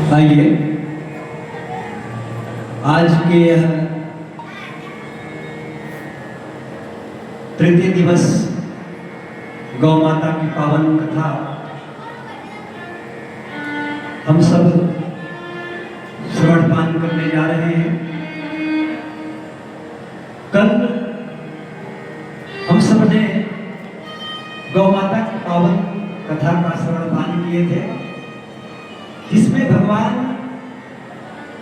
आइए आज के यह तृतीय दिवस गौ माता की पावन कथा हम सब श्रवणपान करने जा रहे हैं। कल हम सब ने गौ माता की पावन कथा का श्रवणपान किए थे, जिसमें भगवान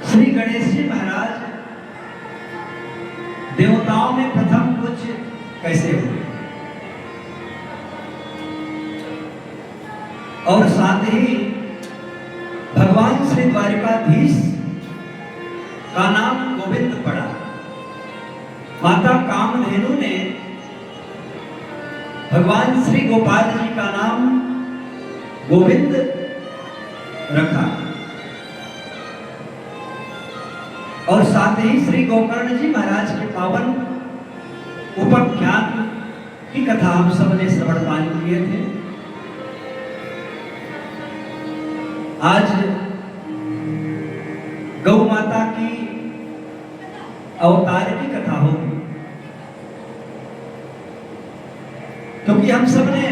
श्री गणेश जी महाराज देवताओं में प्रथम पूज्य कैसे हुए और साथ ही भगवान श्री द्वारिकाधीश का नाम गोविंद पड़ा। माता कामधेनु ने भगवान श्री गोपाल जी का नाम गोविंद रखा और साथ ही श्री गोकर्ण जी महाराज के पावन उपाख्यान की कथा हम सब ने श्रवणपान किए थे। आज गौ माता की अवतार की कथा होगी, क्योंकि हम सब ने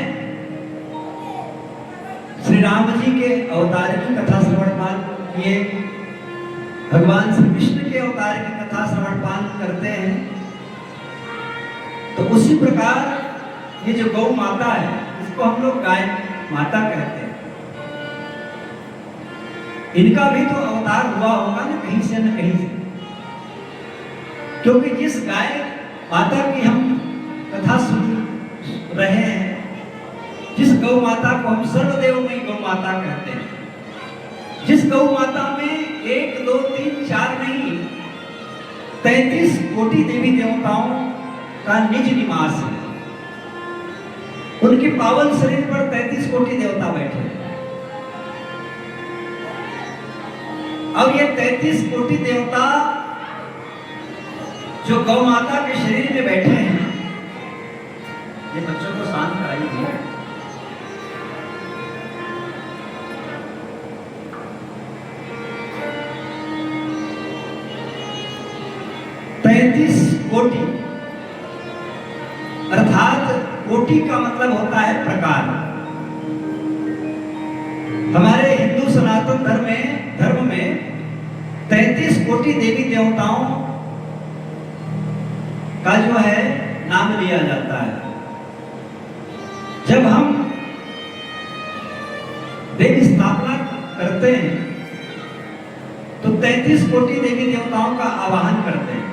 श्री राम जी के अवतार की कथा श्रवणपान किए, भगवान श्री कृष्ण के अवतार की कथा श्रवणपान करते हैं। तो उसी प्रकार ये जो गौ माता है, इसको हम लोग गाय माता कहते हैं। इनका भी तो अवतार हुआ होगा ना कहीं से न कहीं से, क्योंकि जिस गाय माता की हम कथा सुन रहे हैं, जिस गौ माता को हम सर्वदेवमयी गौ माता कहते हैं, जिस गौ माता में 1 2 3 4 नहीं 33 कोटि देवी देवताओं का निज निवास है। उनके पावन शरीर पर 33 कोटि देवता बैठे हैं और ये 33 कोटि देवता जो गौ माता के शरीर में बैठे हैं, ये बच्चों को शांत कराइए। 33 कोटि अर्थात कोटि का मतलब होता है प्रकार। हमारे हिंदू सनातन धर्म में 33 कोटि देवी देवताओं का जो है नाम लिया जाता है। जब हम देवी स्थापना करते हैं तो 33 कोटि देवी देवताओं का आवाहन करते हैं।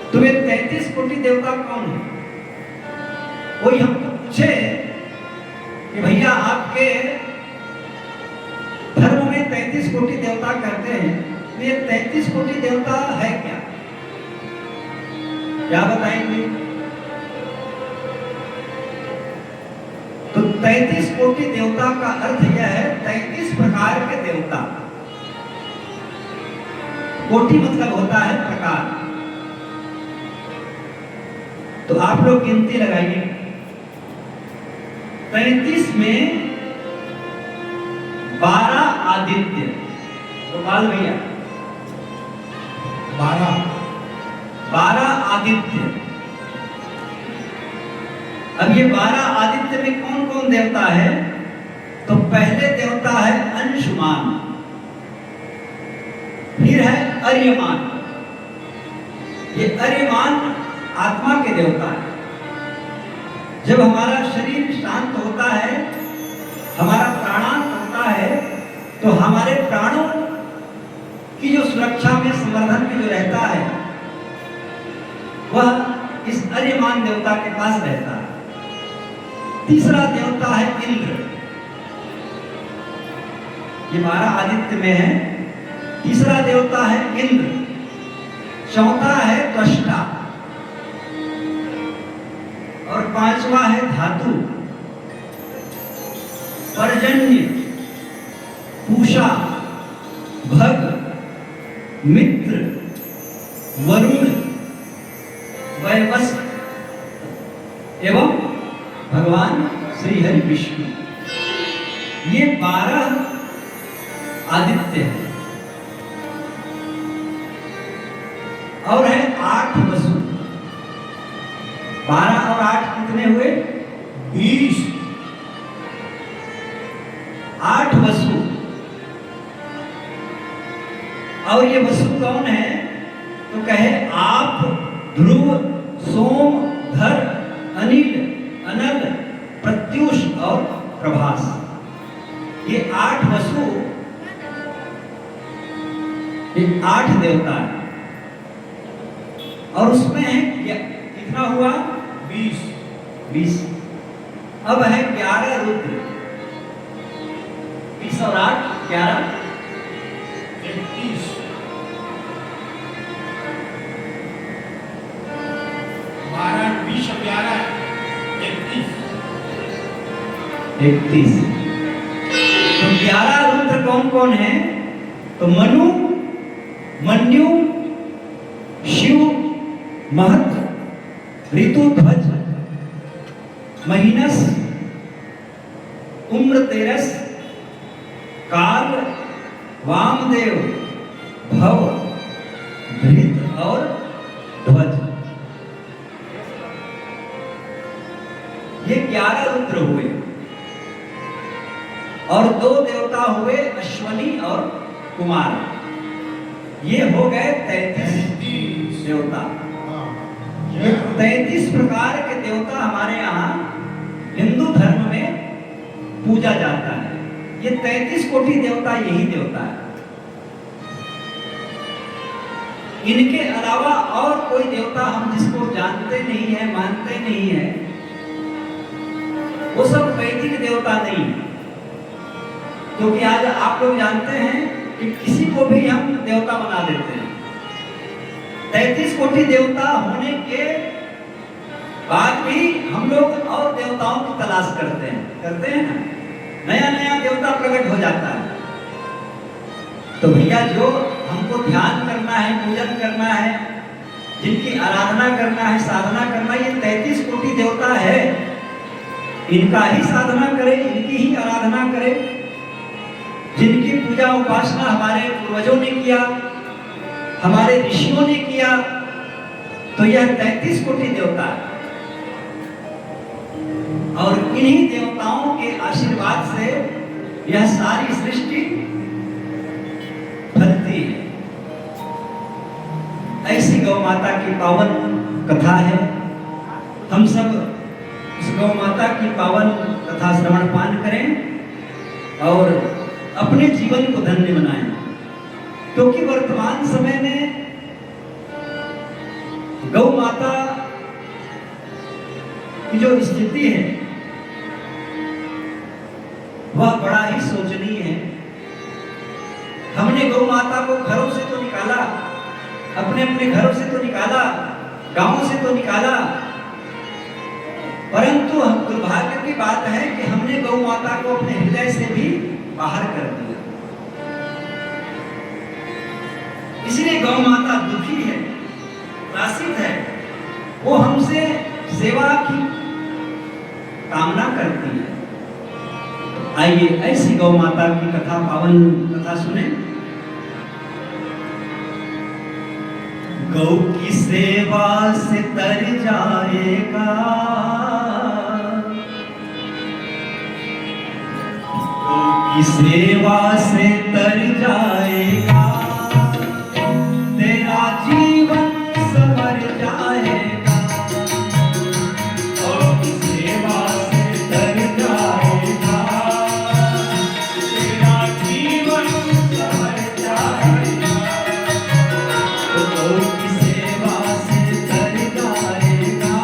तो वे 33 कोटि देवता कौन है? कोई हमको पूछे कि भैया आपके धर्म में 33 कोटि देवता कहते हैं, तो ये 33 कोटि देवता है क्या? क्या बताएंगे? तो 33 कोटि देवता का अर्थ यह है 33 प्रकार के देवता। कोटि मतलब होता है प्रकार। तो आप लोग गिनती लगाइए। 33 में 12 आदित्य, गोपाल भैया 12 आदित्य। अब ये 12 आदित्य में कौन कौन देवता है? तो पहले देवता है अंशुमान, फिर है अर्यमान। ये अर्यमान आत्मा के देवता है। जब हमारा शरीर शांत होता है, हमारा प्राणांत होता है, तो हमारे प्राणों की जो सुरक्षा में संवर्धन में जो रहता है, वह इस अर्यमान देवता के पास रहता है। तीसरा देवता है इंद्र, ये 12 आदित्य में है। तीसरा देवता है इंद्र। चौथा है त्वष्टा और 5वां है धातु, पर्जन्य, पूषा, भग, मित्र, वरुण, वैवस्वत एवं भगवान श्री हरि विष्णु। ये 12 आदित्य है, और है 8 वसु। 12 और 8 कितने हुए? 20। 8 वसु। और ये वसु कौन है? तो कहे आप, ध्रुव, सोम, धर, अनिल, अनल, प्रत्युष और प्रभास। ये 8 वसु, ये 8 देवता है। और उसमें है कितना हुआ? 20। अब है 11 रुद्र। 20 और 8 11 31। 12 20 11 31। तो 11 रुद्र कौन कौन है? तो मनु, मन्यु, शिव, महत, ऋतुध्वज, महीनस, उम्रतेरस, काल, वामदेव, भव, धृत और ध्वज। ये 11 रुद्र हुए। और 2 देवता हुए अश्वनी और कुमार। ये हो गए 33 देवता। ये 33 प्रकार के देवता हमारे यहाँ हिंदू धर्म में पूजा जाता है। ये 33 कोटि देवता यही देवता है। इनके अलावा और कोई देवता हम जिसको जानते नहीं है, मानते नहीं है, वो सब वैदिक देवता नहीं। क्योंकि आज आप लोग जानते हैं कि किसी को भी हम देवता बना देते हैं। 33 कोटि देवता होने के बाद भी हम लोग और देवताओं की तलाश करते हैं ना। नया नया देवता प्रकट हो जाता है। तो भैया जो हमको ध्यान करना है, पूजन करना है, जिनकी आराधना करना है, साधना करना, ये 33 कोटि देवता है। इनका ही साधना करें, इनकी ही आराधना करें। जिनकी पूजा उपासना हमारे पूर्वजों ने किया, हमारे ऋषियों ने किया, तो यह 33 कोटि देवता है। और इन्हीं देवताओं के आशीर्वाद से यह सारी सृष्टि फलती है। ऐसी गौ माता की पावन कथा है। हम सब उस गौ माता की पावन कथा श्रवण पान करें और अपने जीवन को धन्य बनाएं। क्योंकि वर्तमान समय में गौ माता की जो स्थिति है वह बड़ा ही शोचनीय है। हमने गौ माता को घरों से तो निकाला, अपने अपने घरों से तो निकाला, गांवों से तो निकाला, परंतु दुर्भाग्य की बात है कि हमने गौ माता को अपने हृदय से भी बाहर कर दिया। इसलिए गौ माता दुखी है, त्रासित है। वो हमसे सेवा की कामना करती है। आइए ऐसी गौ माता की कथा, पावन कथा सुने। गौ की सेवा से तर जाएगा, गौ की सेवा से तर जाएगा, तेरा जीवन संवर जाएगा। गौ की सेवा से तर जाएगा, तेरा जीवन संवर जाएगा। गौ की सेवा से तर जाएगा,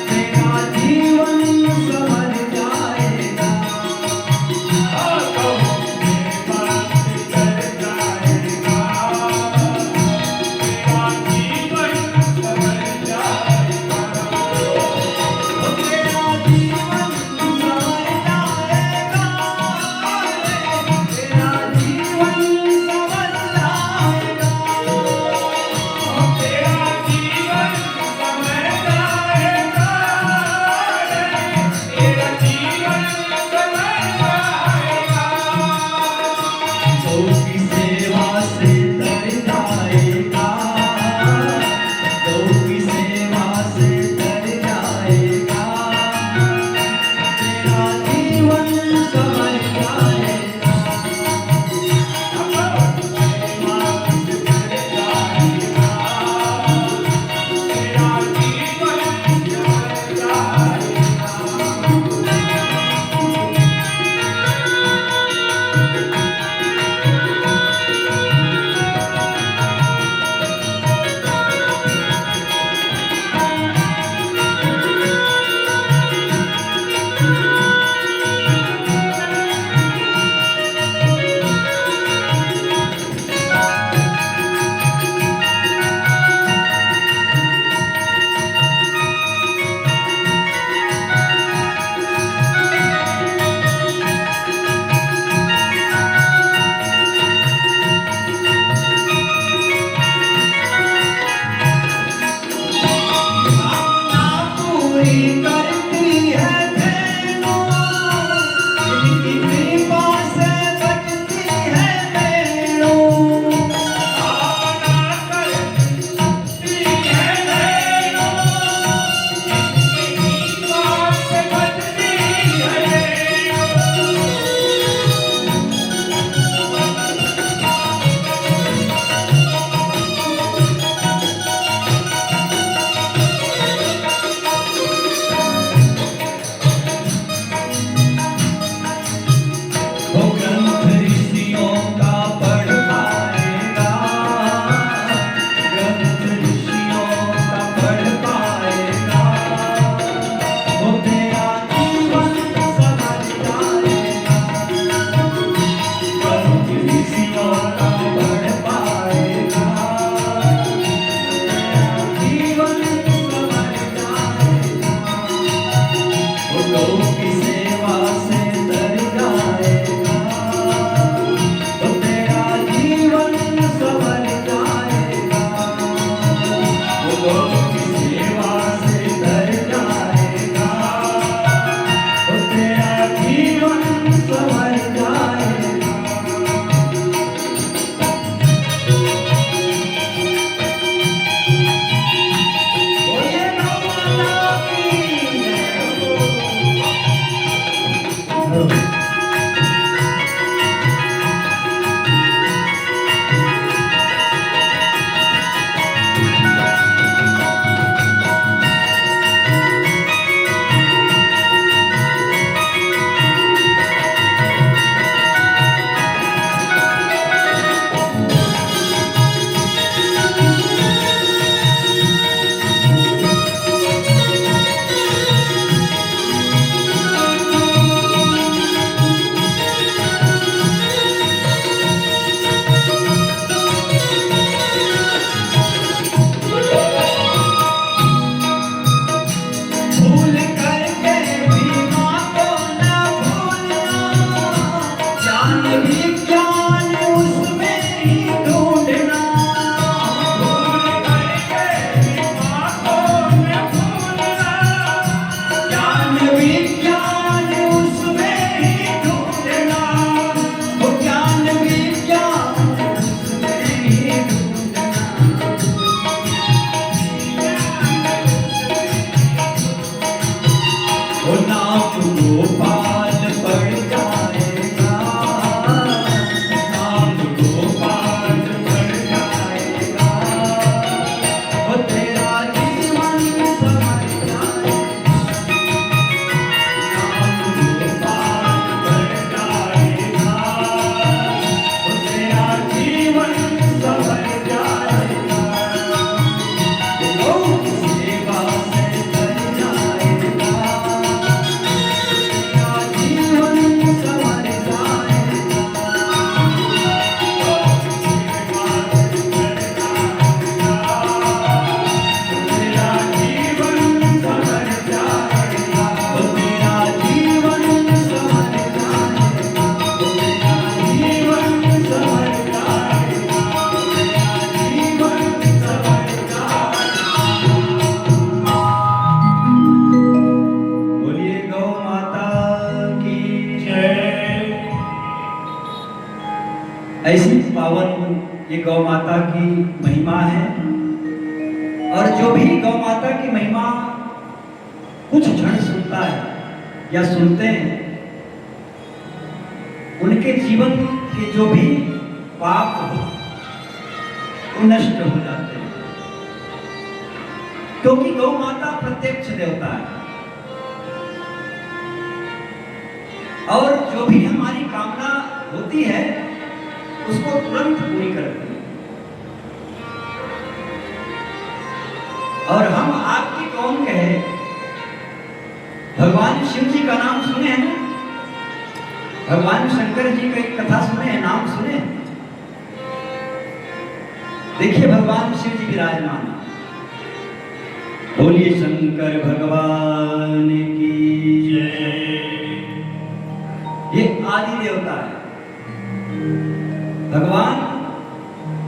तेरा जीवन संवर जाएगा। गौ की सेवा से तर विज्ञान उसमें ही ढूंढना, भूल करके बातों में भूलना, ज्ञान विज्ञान उसमें ही ढूंढना, वो ज्ञान विज्ञान उसमें ही ढूंढना। वो नाम गोपाल पड़ जाएगा, नाम गोपाल पड़ जाएगा, वो तेरा जीवन संवर जाएगा। नाम गोपाल पड़ जाएगा, वो तेरा जीवन संवर जाएगा। वो सेवा से कर जाएगा, जीवन संवर जाएगा। तेरा जीवन संवर जाएगा, वो तेरा जीवन संवर जाएगा, वो तेरा जीवन संवर जाएगा, वो तेरा जीवन संवर जाएगा। बोलिए गौ माता की जय। ऐसी पावन ये गौ माता की महिमा है। और जो भी गौ माता की महिमा कुछ क्षण सुनता है या सुनते हैं, उनके जीवन के जो भी पाप हो वो नष्ट हो जाते हैं, क्योंकि गौ माता प्रत्यक्ष देवता है। और जो भी हमारी कामना होती है उसको तुरंत पूरी करती है। और हम आपकी कौन कहे, भगवान शिव जी का नाम सुने हैं ना, भगवान शंकर जी का एक कथा सुने हैं, नाम सुने हैं? देखिए भगवान शिव जी विराजमान हैं। बोलिए शंकर भगवान की जय। ये आदि देवता है। भगवान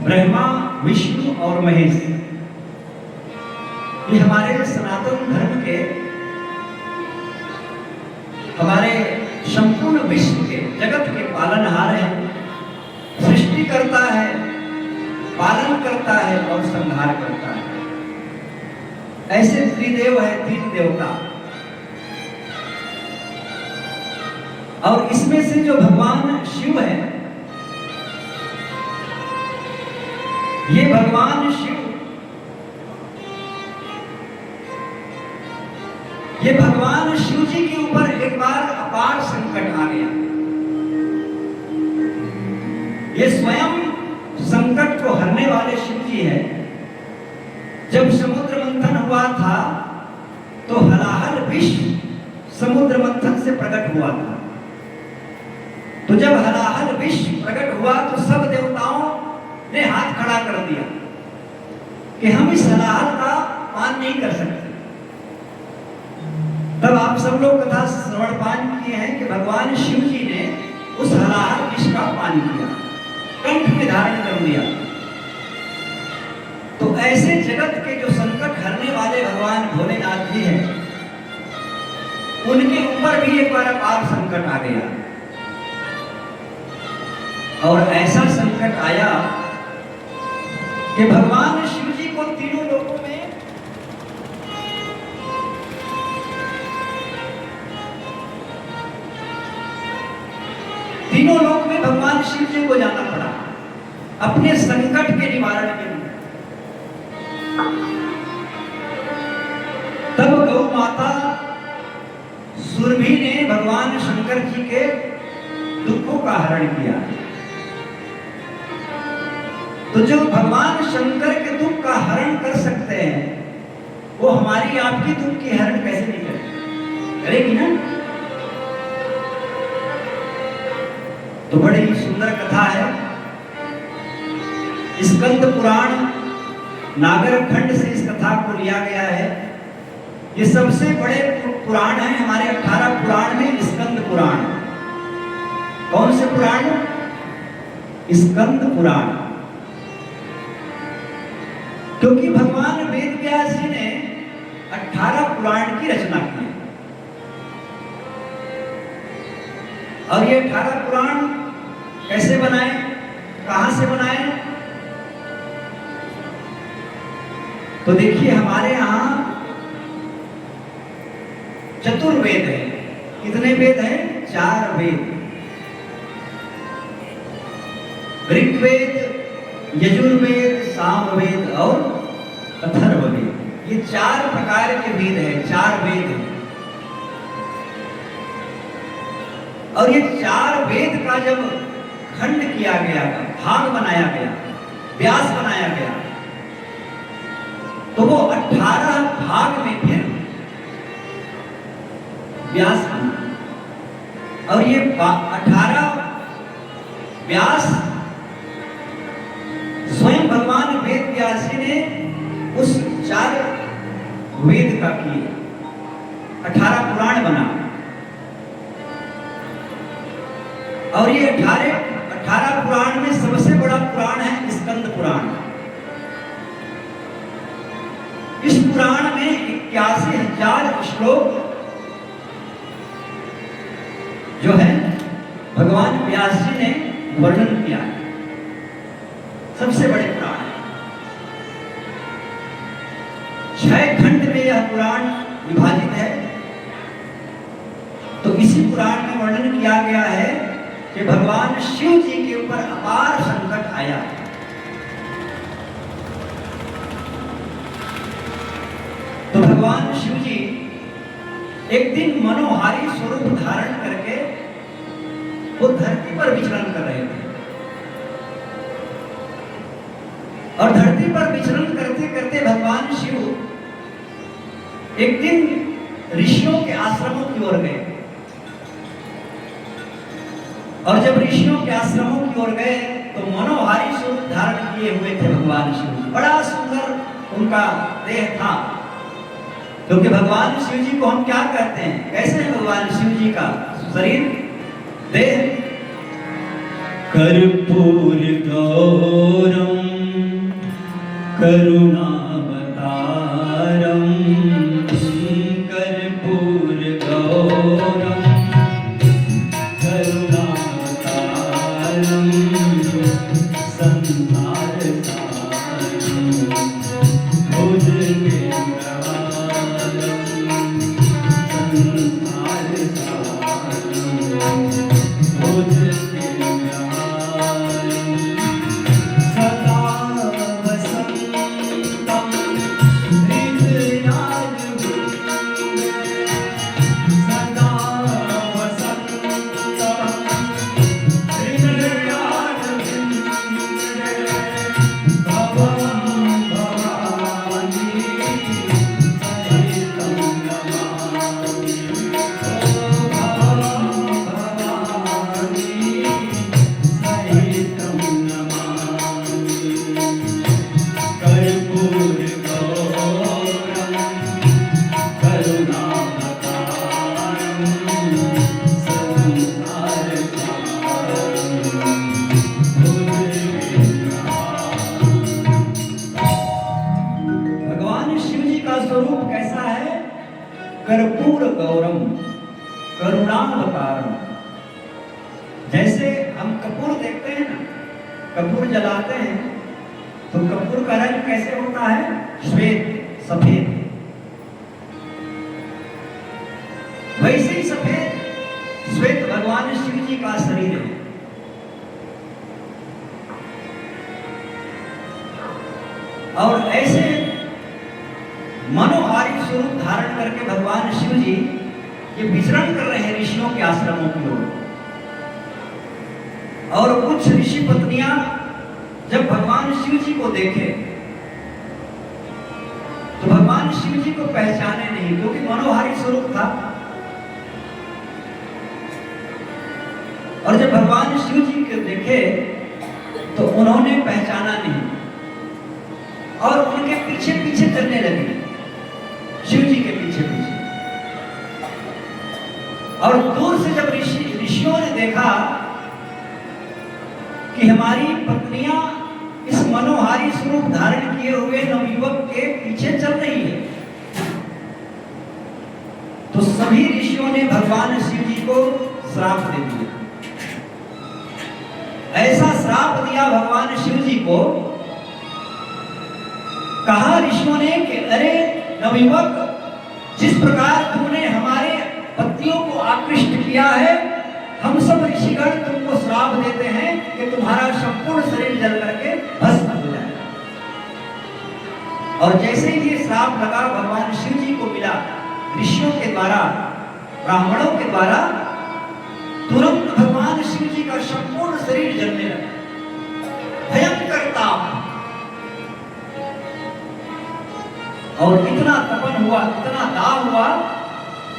ब्रह्मा, विष्णु और महेश, ये हमारे सनातन धर्म के, हमारे संपूर्ण विश्व के, जगत के पालनहार हैं। सृष्टि करता है, पालन करता है और संहार करता है। ऐसे त्रिदेव है, तीन देवता। और इसमें से जो भगवान शिव है, ये भगवान शिव, ये भगवान शिव जी के ऊपर एक बार अपार संकट आ गया। ये स्वयं संकट को हरने वाले शिव जी हैं। जब समुद्र मंथन हुआ था तो हलाहल विष समुद्र मंथन से प्रकट हुआ था। तो जब हलाहल विष प्रकट हुआ तो सब देवताओं ने हाथ खड़ा कर दिया कि हम इस हलाहल का पान नहीं कर सकते। तब आप सब लोग कथा श्रवण पान किए हैं कि भगवान शिव जी ने उस हलाहल विष का पान किया, कंठ में धारण कर लिया। तो ऐसे जगत के जो संकट हरने वाले भगवान भोलेनाथ जी हैं, उनके ऊपर भी एक बार अपार संकट आ गया। और ऐसा संकट आया कि भगवान शिव जी को तीनों लोकों में भगवान शिव जी को जाना पड़ा अपने संकट के निवारण के लिए। तब गौ माता सुरभि ने भगवान शंकर जी के दुखों का हरण किया। तो जो भगवान शंकर के दुख का हरण कर सकते हैं, वो हमारी आपकी दुख की हरण कैसे नहीं करेगी? करेगी ना? तो बड़ी सुंदर कथा है। स्कंद पुराण नागर खंड से इस कथा को लिया गया है। ये सबसे बड़े पुराण है हमारे 18 पुराण में। स्कंद पुराण कौन से पुराण? स्कंद पुराण। क्योंकि भगवान वेद व्यास जी ने 18 पुराण की रचना की है। और ये 18 पुराण कैसे बनाए, कहां से बनाए? तो देखिए हमारे यहां चतुर्वेद है। कितने वेद हैं? 4 वेद। ऋग्वेद, यजुर्वेद, सामवेद और अथर्ववेद। ये 4 प्रकार के वेद हैं, 4 वेद हैं। और ये 4 वेद का जब खंड किया गया, भाग बनाया गया, व्यास बनाया गया, तो वो 18 भाग में फिर व्यास बना। और ये 18 व्यास स्वयं भगवान वेद व्यास जी ने उस 4 वेद का किए, 18 पुराण बना। और ये 18 पुराण में सबसे बड़ा पुराण है स्कंद पुराण। इस पुराण में 81,000 श्लोक जो है भगवान व्यास जी ने वर्णन किया है। सबसे बड़े पुराण है। 6 खंड में यह पुराण विभाजित है। तो इसी पुराण में वर्णन किया गया है कि भगवान शिव जी के ऊपर अपार संकट आया। तो भगवान शिव जी एक दिन मनोहारी स्वरूप धारण करके वो धरती पर विचरण कर रहे थे। और धरती पर विचरण करते करते भगवान शिव एक दिन ऋषियों के आश्रमों की ओर गए। और जब ऋषियों के आश्रमों की ओर गए तो मनोहारी स्वरूप धारण किए हुए थे भगवान शिव। बड़ा सुंदर उनका देह था। क्योंकि भगवान शिव जी को हम क्या कहते हैं, कैसे है भगवान शिव जी का शरीर, देह? कर्पूर गौरम करुणावतारम, कर्पूर गौरम करुणावतारम, संसार सारम भुजगेन्द्रहारम, संसार सारम भुजगेन्द्रहारम, सदा वसन्तं हृदयारविन्दे, सदा वसन्तं हृदयारविन्दे, भवं भवानी सहितं नमामि, भवं भवानी सहितं नमामि, कर्पूर गौरम करुणावतारम, संसार सारम भगवान शिव जी का स्वरूप कैसा है? कर्पूर गौरम, करुणावतारम। जैसे हम कपूर देखते हैं ना, कपूर जलाते हैं तो कपूर का रंग कैसे होता है? श्वेत, सफेद। वैसे ही सफेद श्वेत भगवान शिव जी का शरीर है। और ऐसे मनोहारी स्वरूप धारण करके भगवान शिव जी ये विचरण कर रहे हैं ऋषियों के आश्रमों की ओर। और कुछ ऋषि पत्नियां जब भगवान शिव जी को देखे तो भगवान शिव जी को पहचाने नहीं, क्योंकि मनोहारी स्वरूप था। और जब भगवान शिव जी को देखे तो उन्होंने पहचाना नहीं और उनके पीछे पीछे चलने लगे, शिव जी के पीछे पीछे। और दूर से जब ऋषियों ने देखा कि हमारी पत्नियां इस मनोहारी स्वरूप धारण किए हुए नवयुवक के पीछे चल रही है। तो सभी ऋषियों ने भगवान शिव जी को श्राप दे दिया। ऐसा श्राप दिया भगवान शिव जी को, कहा ऋषियों ने कि अरे नवयुवक, जिस प्रकार तुमने हमारे पतियों को आकृष्ट किया है, हम सब ऋषिगण तुमको श्राप देते हैं कि तुम्हारा संपूर्ण शरीर जल करके भस्म हो जाए। और जैसे ही ये श्राप लगा भगवान शिव जी को मिला ऋषियों के द्वारा, ब्राह्मणों के द्वारा, तुरंत भगवान शिव जी का संपूर्ण शरीर जलने लगा। भयंकर ताप और इतना तपन हुआ, इतना दाह हुआ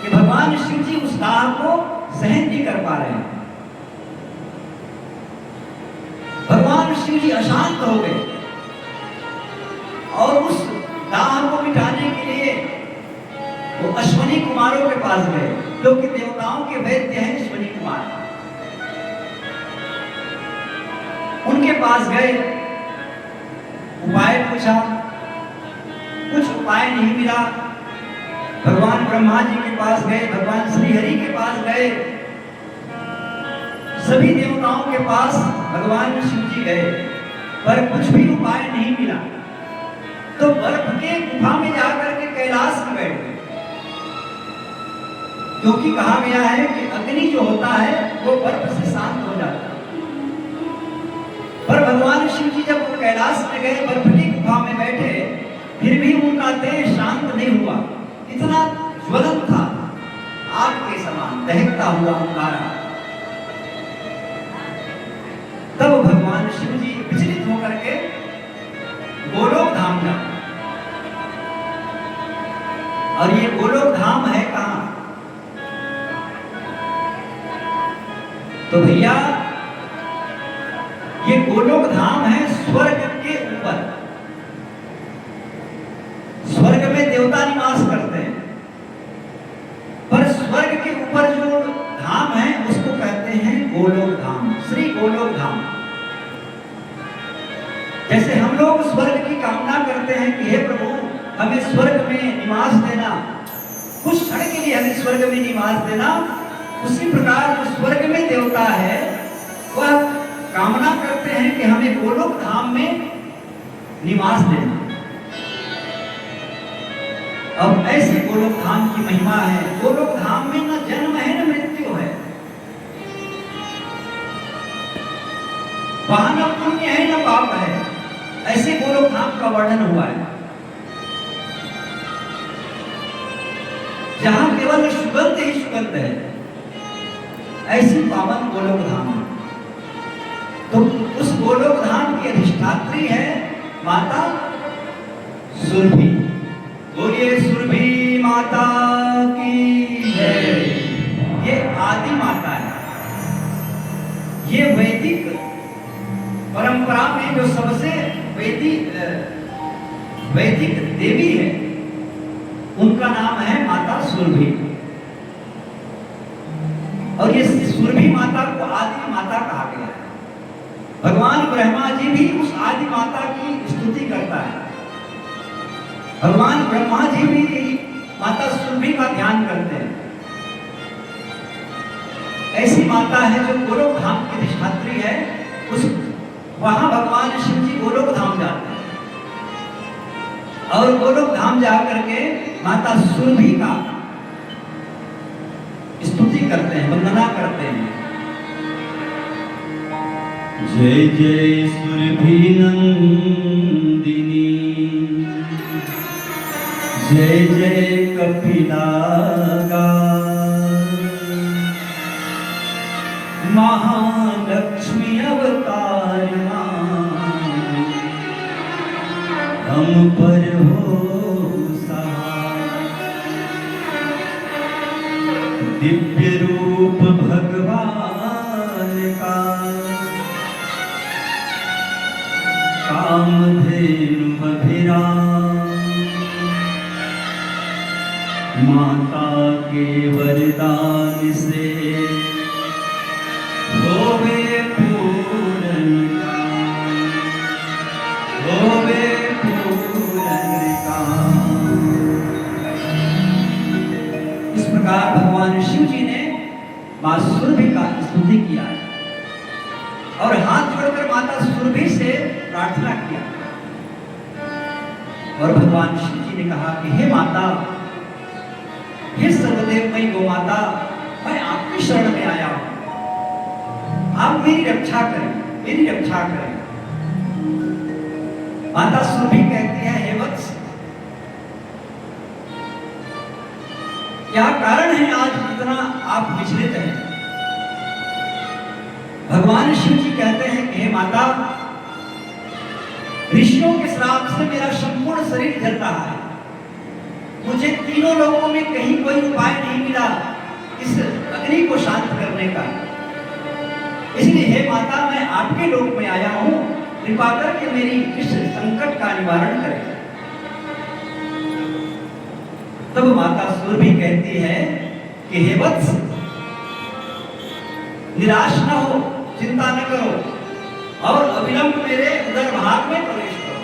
कि भगवान शिव जी उस दाह को सहन नहीं कर पा रहे हैं। भगवान शिव जी अशांत हो गए और उस दाह को मिटाने के लिए वो अश्वनी कुमारों के पास गए, जो कि देवताओं के वैद्य हैं अश्वनी कुमार। उनके पास गए, उपाय पूछा, कुछ उपाय नहीं मिला। भगवान ब्रह्मा जी के पास गए, भगवान श्री हरि के पास गए, सभी देवताओं के पास भगवान शिव जी गए, पर कुछ भी उपाय नहीं मिला। तो बर्फ के गुफा में जाकर के कैलाश में बैठ गए, क्योंकि कहा गया है कि अग्नि जो होता है वो बर्फ से शांत हो जाता है। पर भगवान शिव जी जब वो कैलाश में गए, बर्फ की गुफा में बैठे, फिर भी उनका देह शांत नहीं हुआ। इतना ज्वलन था, आग के समान दहकता हुआ अंगारा। तब भगवान शिव जी विचलित होकर के गोलोक धाम गए। और ये गोलोक धाम है कहां? तो भैया ये गोलोक धाम है स्वर्ग के ऊपर। स्वर्ग में देवता निवास करते हैं, पर स्वर्ग के ऊपर जो धाम है उसको कहते हैं गोलोक धाम, श्री गोलोक धाम। जैसे हम लोग स्वर्ग की कामना करते हैं कि हे प्रभु हमें स्वर्ग में निवास देना, कुछ क्षण के लिए हमें स्वर्ग में निवास देना, उसी प्रकार जो स्वर्ग में देवता है वह कामना करते हैं कि हमें गोलोक धाम में निवास देना। अब ऐसे गोलोक धाम की महिमा है। गोलोक धाम में न जन्म है न मृत्यु है, वहां न पुण्य है न पाप है। ऐसे गोलोक धाम का वर्णन हुआ है, जहां केवल सुगंध ही सुगंध है। ऐसी पावन गोलोक धाम है। तो उस गोलोक धाम की अधिष्ठात्री है माता सुरभि। बोलिए सुरभि माता की जय। ये आदि माता है। ये वैदिक परंपरा में जो सबसे वैदिक देवी है, उनका नाम है माता सुरभि। और ये सुरभि माता को आदि माता कहा गया है। भगवान ब्रह्मा जी भी उस आदि माता की स्तुति करता है। भगवान ब्रह्मा जी भी माता सुरभि का ध्यान करते हैं। ऐसी माता है जो गोलोक धाम की अधिष्ठात्री है। उस वहां भगवान शिव जी गोलोक धाम जाते हैं और गोलोक धाम जाकर के माता सुरभि का स्तुति करते हैं, वंदना करते हैं। जय जय सुरभि नंदिनी, जय जय कपिलागा, महालक्ष्मी अवतार हम पर हो सहाय। दिव्य रूप भगवान का, कामधेनु अभिराम, माता के वरदान से होवे पूर्ण मां सुरभि का स्तुति किया है और हाथ जोड़कर माता सुरभि से प्रार्थना किया और भगवान शिव जी ने कहा कि हे माता, हे सर्वदेवमयी गौ माता, मैं आपकी शरण में आया हूं, आप मेरी रक्षा करें, मेरी रक्षा करें। माता सुरभि कहती है, हे वत्स, क्या कारण है आज इतना आप विचलित हैं? भगवान शिव जी कहते हैं कि हे माता, ऋषियों के श्राप से मेरा संपूर्ण शरीर जल रहा है, मुझे तीनों लोगों में कहीं कोई उपाय नहीं मिला इस अग्नि को शांत करने का, इसलिए हे माता, मैं आपके लोक में आया हूं, कृपा करके मेरी इस संकट का निवारण करें। तब माता सुरभि कहती है कि हे वत्स, निराश न हो, चिंता न करो और अविलंब मेरे उदर भाग में प्रवेश करो,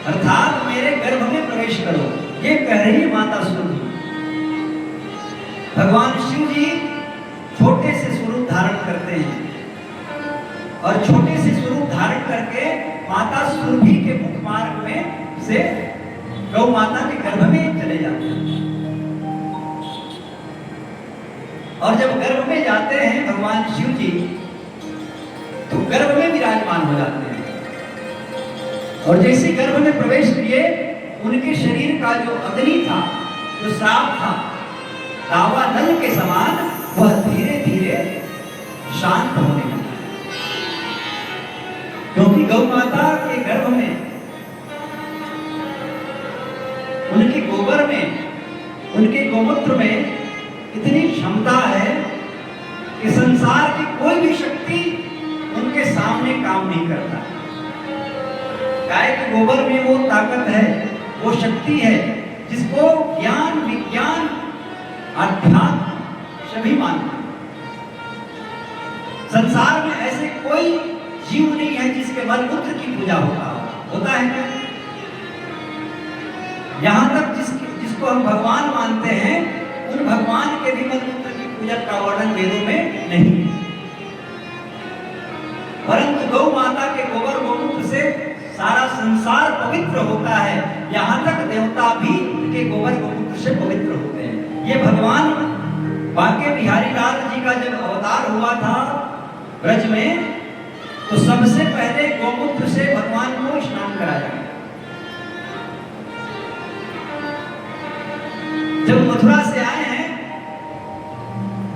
अर्थात मेरे गर्भ में प्रवेश करो। ये कह रही है माता सुरभि। भगवान शिव जी छोटे से स्वरूप धारण करते हैं और छोटे से स्वरूप धारण करके माता सुरभि के मुख मार्ग में से गौ माता के गर्भ में चले जाते हैं और जब गर्भ में जाते हैं भगवान शिव जी, तो गर्भ में विराजमान हो जाते हैं और जैसे गर्भ में प्रवेश किए, उनके शरीर का जो अग्नि था, जो श्राप था, दावा नल के समान, वह धीरे धीरे शांत होने लगा, क्योंकि गौ माता के गर्भ में, उनके गोबर में, उनके गोमूत्र में इतनी क्षमता है कि संसार की कोई भी शक्ति उनके सामने काम नहीं करता। गाय के गोबर में वो ताकत है, वो शक्ति है जिसको ज्ञान, विज्ञान, अध्यात्म सभी मानते हैं। संसार में ऐसे कोई जीव नहीं है जिसके मलमूत्र की पूजा होता है क्या? यहां तक जिसको हम भगवान मानते हैं, उन भगवान के भी मलमूत्र की पूजा का वर्णन वेदों में नहीं है, परंतु गौ माता के गोबर गोमूत्र से सारा संसार पवित्र होता है। यहां तक देवता भी उनके गोबर गोमूत्र से पवित्र होते हैं। ये भगवान बांके बिहारी लाल जी का जब अवतार हुआ था ब्रज में, तो सबसे पहले गोमूत्र से भगवान को स्नान कराया गया। जब मथुरा से आए हैं,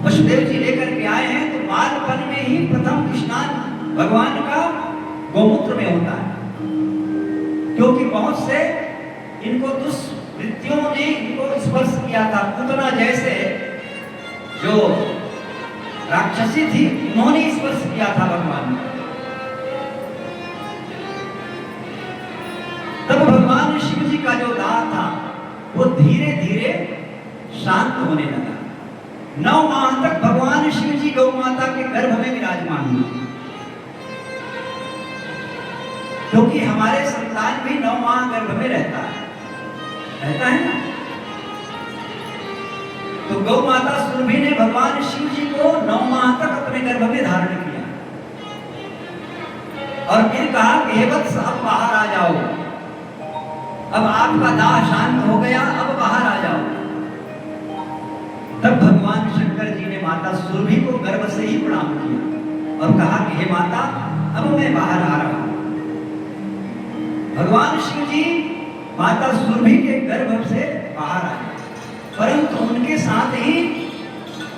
वसुदेव जी लेकर के आए हैं, तो बालपन में ही प्रथम स्नान भगवान का गोमूत्र में होता है, क्योंकि बहुत से इनको दुष्कृत्यों ने इनको स्पर्श किया था। पूतना जैसे जो राक्षसी थी, उन्होंने स्पर्श किया था भगवान को। तब भगवान शिव जी का जो दाह था, वो धीरे धीरे शांत होने लगा। 9 माह तक भगवान शिव जी गौ माता के गर्भ में विराजमान हुए, क्योंकि हमारे संतान भी 9 माह गर्भ में रहता है ना। तो गौ माता सुरभि ने भगवान शिव जी को 9 माह तक अपने गर्भ में धारण किया और फिर कहा कि हे वत्स, अब बाहर आ जाओ, अब आपका दाह शांत हो गया, अब बाहर आ जाओ। तब भगवान शंकर जी ने माता सुरभि को गर्भ से ही प्रणाम किया और कहा कि हे माता, अब मैं बाहर आ रहा हूं। भगवान शिव जी माता सुरभि के गर्भ से बाहर आए, परंतु उनके साथ ही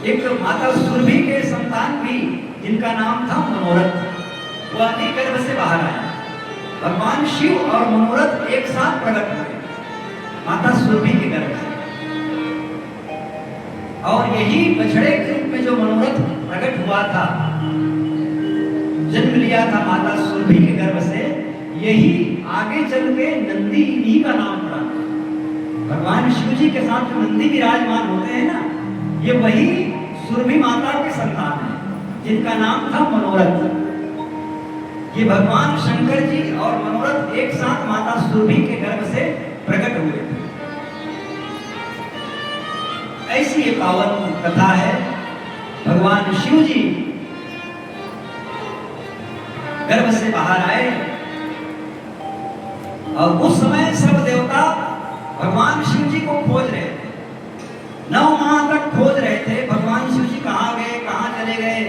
एक माता सुरभि के संतान भी, जिनका नाम था मनोरथ, वह भी गर्भ से बाहर आए। भगवान शिव और मनोरथ एक साथ प्रकट हुए माता सुरभि के गर्भ से, और यही बछड़े के रूप में जो मनोरथ प्रकट हुआ था, जन्म लिया था माता सुरभि के गर्भ से, यही आगे चल के नंदी इन्हीं का नाम पड़ा। भगवान शिव जी के साथ जो नंदी विराजमान होते हैं ना, ये वही सुरभि माता के संतान है, जिनका नाम था मनोरथ। ये भगवान शंकर जी और मनोरथ एक साथ माता सुरभि के गर्भ से प्रकट हुए थे। ऐसी ये पावन कथा है। भगवान शिव जी गर्भ से बाहर आए और उस समय सब देवता भगवान शिव जी को खोज रहे थे। 9 माह तक खोज रहे थे भगवान शिव जी कहाँ गए, कहाँ चले गए।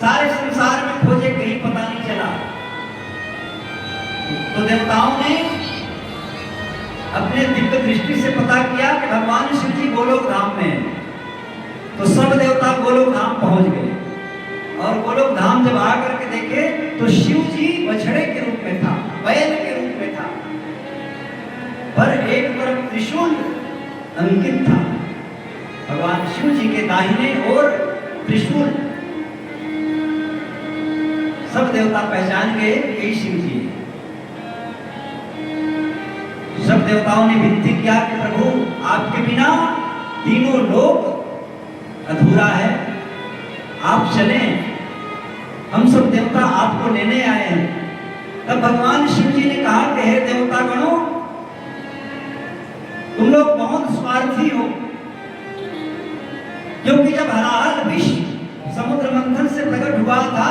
सारे संसार में खोजे, कहीं पता नहीं चला। तो देवताओं ने अपने दिव्य दृष्टि से पता किया कि भगवान शिव जी गोलोक धाम में हैं। तो सब देवता गोलोक धाम पहुंच गए और गोलोक धाम जब आकर के देखे तो शिव जी बछड़े के रूप में था, बैल के रूप में था, पर एक तरफ त्रिशूल अंकित था। भगवान शिव जी के दाहिने ओर त्रिशूल। सब देवता पहचान गए कि यही शिव जी है। सब देवताओं ने विनती किया कि प्रभु आपके बिना तीनों लोक अधूरा है, आप चलें, हम सब देवता आपको लेने आए हैं। तब भगवान शिव जी ने कहा कि हे देवता गणों, तुम लोग बहुत स्वार्थी हो, क्योंकि जब हलाहल विष समुद्र मंथन से प्रकट हुआ था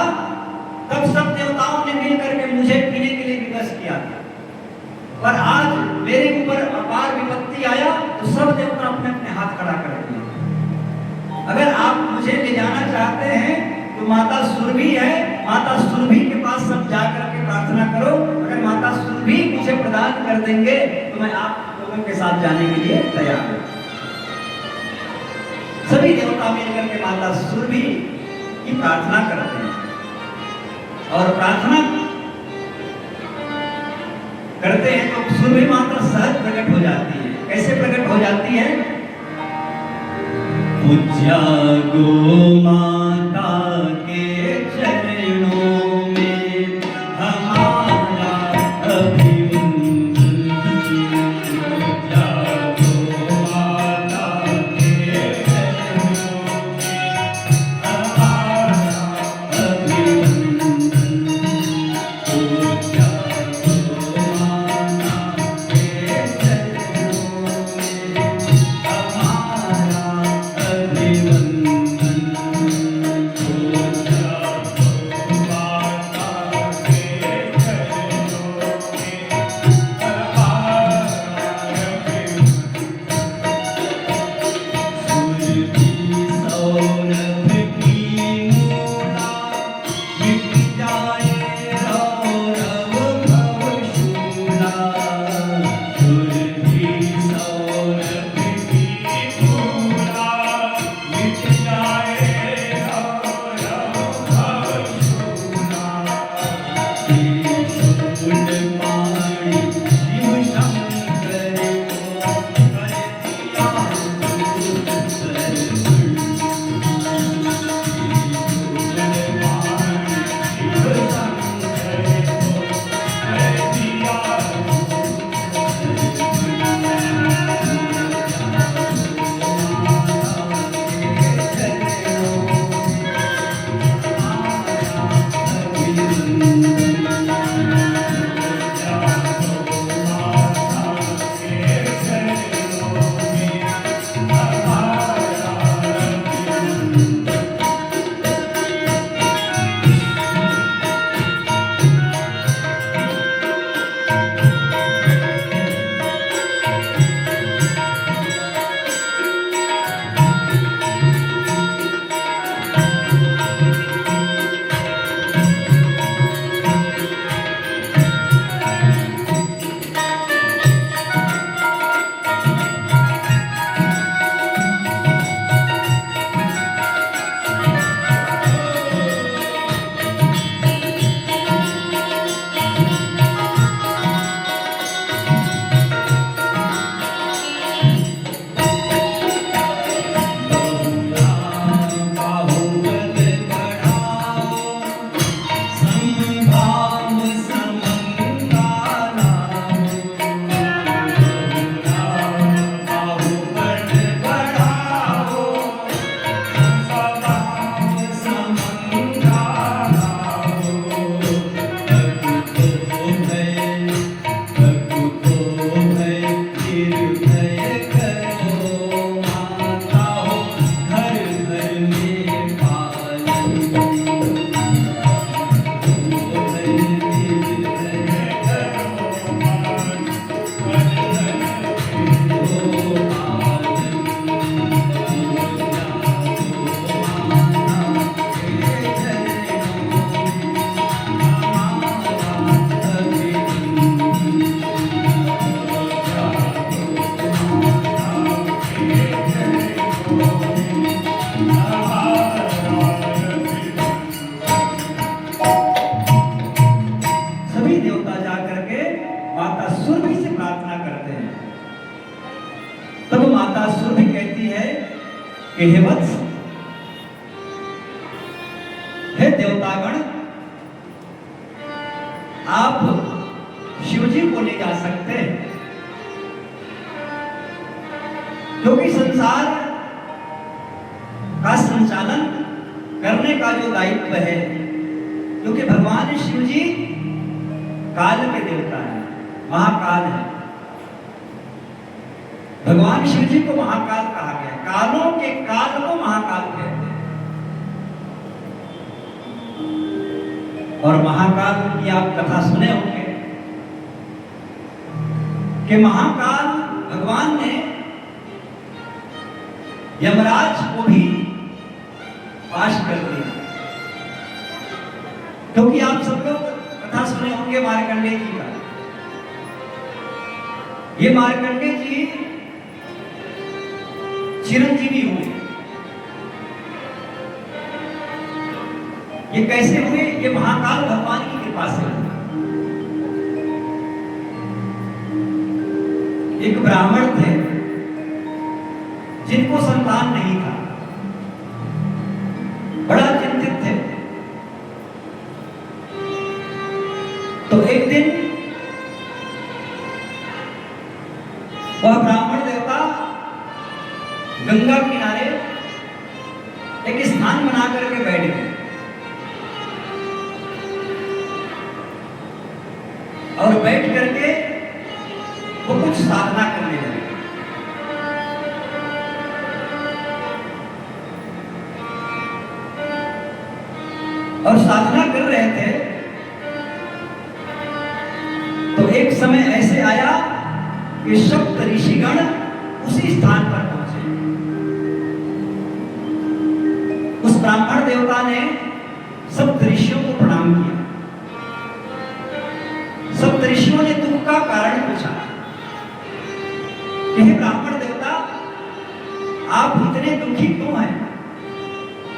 तब सब देवताओं ने मिलकर के मुझे पीने के लिए विवश किया था, पर आज मेरे ऊपर अपार विपत्ति आया तो सब देवता अपने अपने हाथ खड़ा कर दिए। अगर आप मुझे ले जाना चाहते हैं तो माता सुरभि है, माता सुरभि के पास सब जाकर के प्रार्थना करो। अगर माता सुरभि मुझे प्रदान कर देंगे तो मैं आप लोगों के साथ जाने के लिए तैयार हूं। सभी देवता मिलकर के माता सुरभि की प्रार्थना करते हैं और प्रार्थना करते हैं तो सुरभि माता सहज प्रकट हो जाती है। कैसे प्रकट हो जाती है? पूज्या गो माता के चरणों में हमारा अभिवंदन। पूज्या गो माता के चरणों में हमारा अभिवंदन। पूज्या गो माता के चरणों में हमारा अभिवंदन। कि हे वत्स, हे देवतागण, आप शिव जी को ले जा सकते हैं, क्योंकि संसार का संचालन करने का जो दायित्व है, क्योंकि भगवान शिव जी काल के देवता है, महाकाल है। भगवान शिव जी को महाकाल कहा गया है। कालों के काल को महाकाल कहते हैं। और महाकाल की आप कथा सुने होंगे कि महाकाल भगवान ने यमराज को भी पाश कर दिया, क्योंकि आप सब लोग कथा सुने होंगे मार्कंडेय जी का। ये मार्कंडेय जी चिरंजीवी हुए। ये कैसे हुए? ये महाकाल भगवान की कृपा से हुए। एक ब्राह्मण थे जिनको संतान नहीं था, बड़ा चिंतित थे। तो एक दिन वह ब्राह्मण देवता गंगा किनारे एक स्थान बना करके बैठ गए और बैठ करके वो कुछ साधना करने लगे। और साधना कर रहे थे तो एक समय ऐसे आया कि सप्त ऋषिगण उसी स्थान पर पहुंचे। उस ब्राह्मण देवता ने सप्त ऋषियों को प्रणाम किया। सप्त ऋषियों ने दुख का कारण पूछा कि हे ब्राह्मण देवता, आप इतने दुखी क्यों हैं?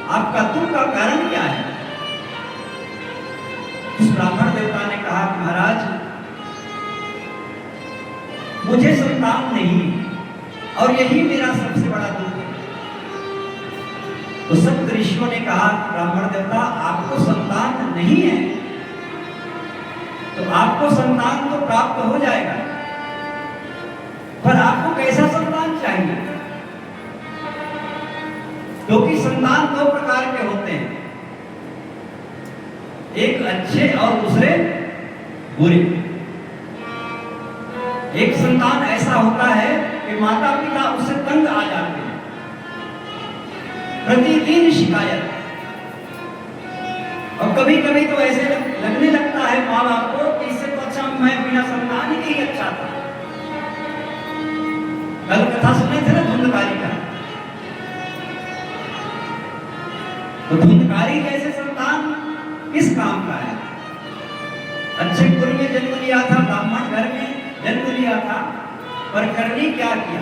आपका दुख का कारण क्या है? उस ब्राह्मण देवता ने कहा, महाराज, मुझे संतान नहीं और यही मेरा सबसे बड़ा दुख है। तो सप्त ऋषियों ने कहा, ब्राह्मण देवता, आपको संतान नहीं है तो आपको संतान तो प्राप्त हो जाएगा, पर आपको कैसा संतान चाहिए? क्योंकि संतान दो प्रकार के होते हैं, एक अच्छे और दूसरे बुरे। एक संतान ऐसा होता है कि माता पिता उससे तंग आ जाते हैं, प्रतिदिन शिकायत। और कभी कभी तो ऐसे लगने लगता है माँ बाप को कि इससे तो अच्छा मैं बिना संतान के ही अच्छा था। कल कथा सुने थे ना धुंधकारी का, तो धुंधकारी जैसे संतान किस काम का है? अच्छे कुल में जन्म लिया था, ब्राह्मण घर में जन्म लिया था, पर करने क्या किया?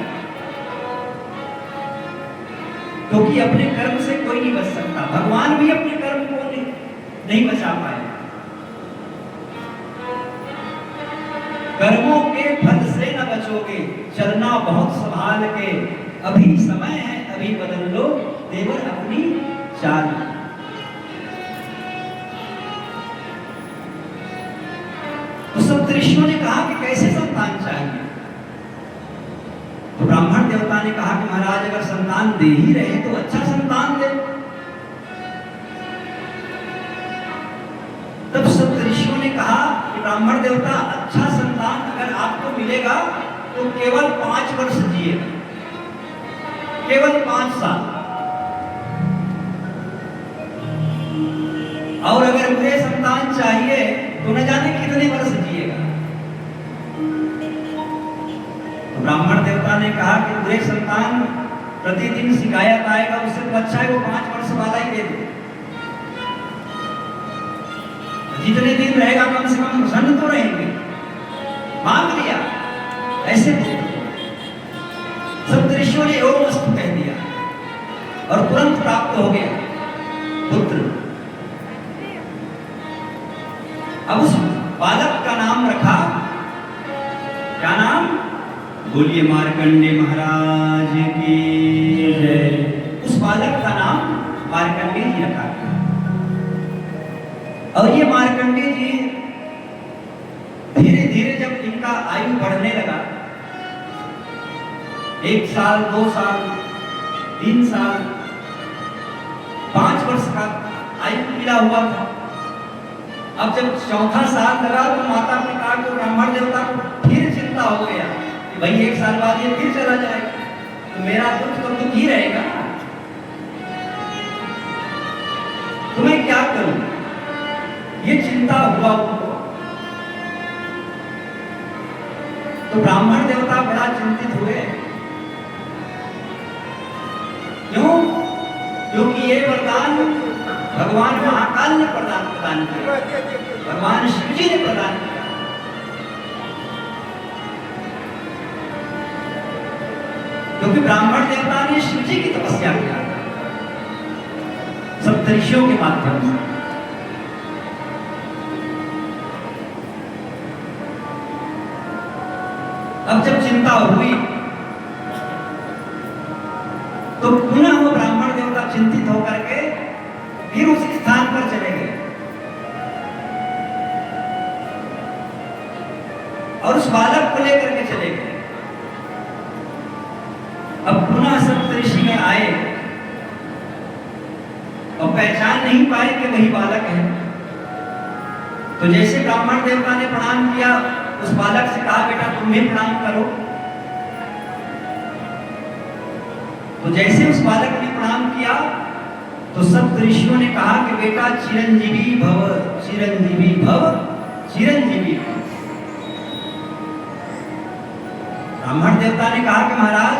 क्योंकि अपने कर्म से कोई नहीं बच सकता। भगवान भी अपने कर्म को नहीं बचा पाए। कर्मों के फल से न बचोगे, चलना बहुत संभाल के, अभी समय है अभी बदल लो, देवर अपनी चाल। तो सब ऋषियों ने कहा कि कैसे संतान चाहिए? तो ब्राह्मण देवता ने कहा कि महाराज, अगर संतान दे ही रहे तो अच्छा संतान दे। तब सब ऋषियों ने कहा कि ब्राह्मण देवता, अच्छा संतान अगर आपको मिलेगा तो केवल 5 वर्ष जिएगा, केवल 5 साल। और अगर बुरे संतान चाहिए तो न जाने कितने वर्ष जिएगा। तो ब्राह्मण देवता ने कहा कि बुरे संतान प्रतिदिन शिकायत आएगा, उससे तो अच्छा है वो 5 वर्ष वाला ही दे दे। जितने दिन रहेगा कम से कम प्रसन्न तो रहेंगे। मांग लिया ऐसे सब ऋषियों ने ओम अस्तु कह दिया और तुरंत प्राप्त हो गया पुत्र। अब उस बालक का नाम रखा, क्या नाम? बोलिए मार्कंडेय महाराज की जय। उस मार्कंडेय जी रखा। और ये मार्कंडेय जी धीरे धीरे जब इनका आयु बढ़ने लगा, 1 साल, 2 साल, 3 साल, 5 वर्ष का आयु मिला हुआ था। अब जब 4था साल लगा तो माता पिता को, ब्राह्मण देवता को फिर चिंता हो गया कि भाई 1 साल बाद ये फिर चला जाएगा, तो मेरा दुख तो दुख ही रहेगा, तो मैं क्या करूं? ये चिंता हुआ उनको। तो ब्राह्मण देवता बड़ा चिंतित हुए। क्यों? क्योंकि ये वरदान भगवान महाकाल ने प्रदान किया, भगवान शिव जी ने प्रदान किया। क्योंकि ब्राह्मण देवता ने शिव जी की तपस्या किया सप्तऋषियों के माध्यम से। अब जब चिंता हुई तो पुनः वो ब्राह्मण देवता चिंतित होकर के फिर उसी स्थान पर चले गए और उस बालक को लेकर के चले गए। अब पुनः सप्तऋषि में आए और पहचान नहीं पाए कि वही बालक है। तो जैसे ब्राह्मण देवता ने प्रणाम किया, उस बालक से कहा बेटा तुम भी प्रणाम करो। तो जैसे उस बालक ने प्रणाम किया तो सप्तऋषियों ने कहा कि बेटा चिरंजीवी भव, चिरंजीवी भव, चिरंजीवी भव। ब्राह्मण देवता ने कहा कि महाराज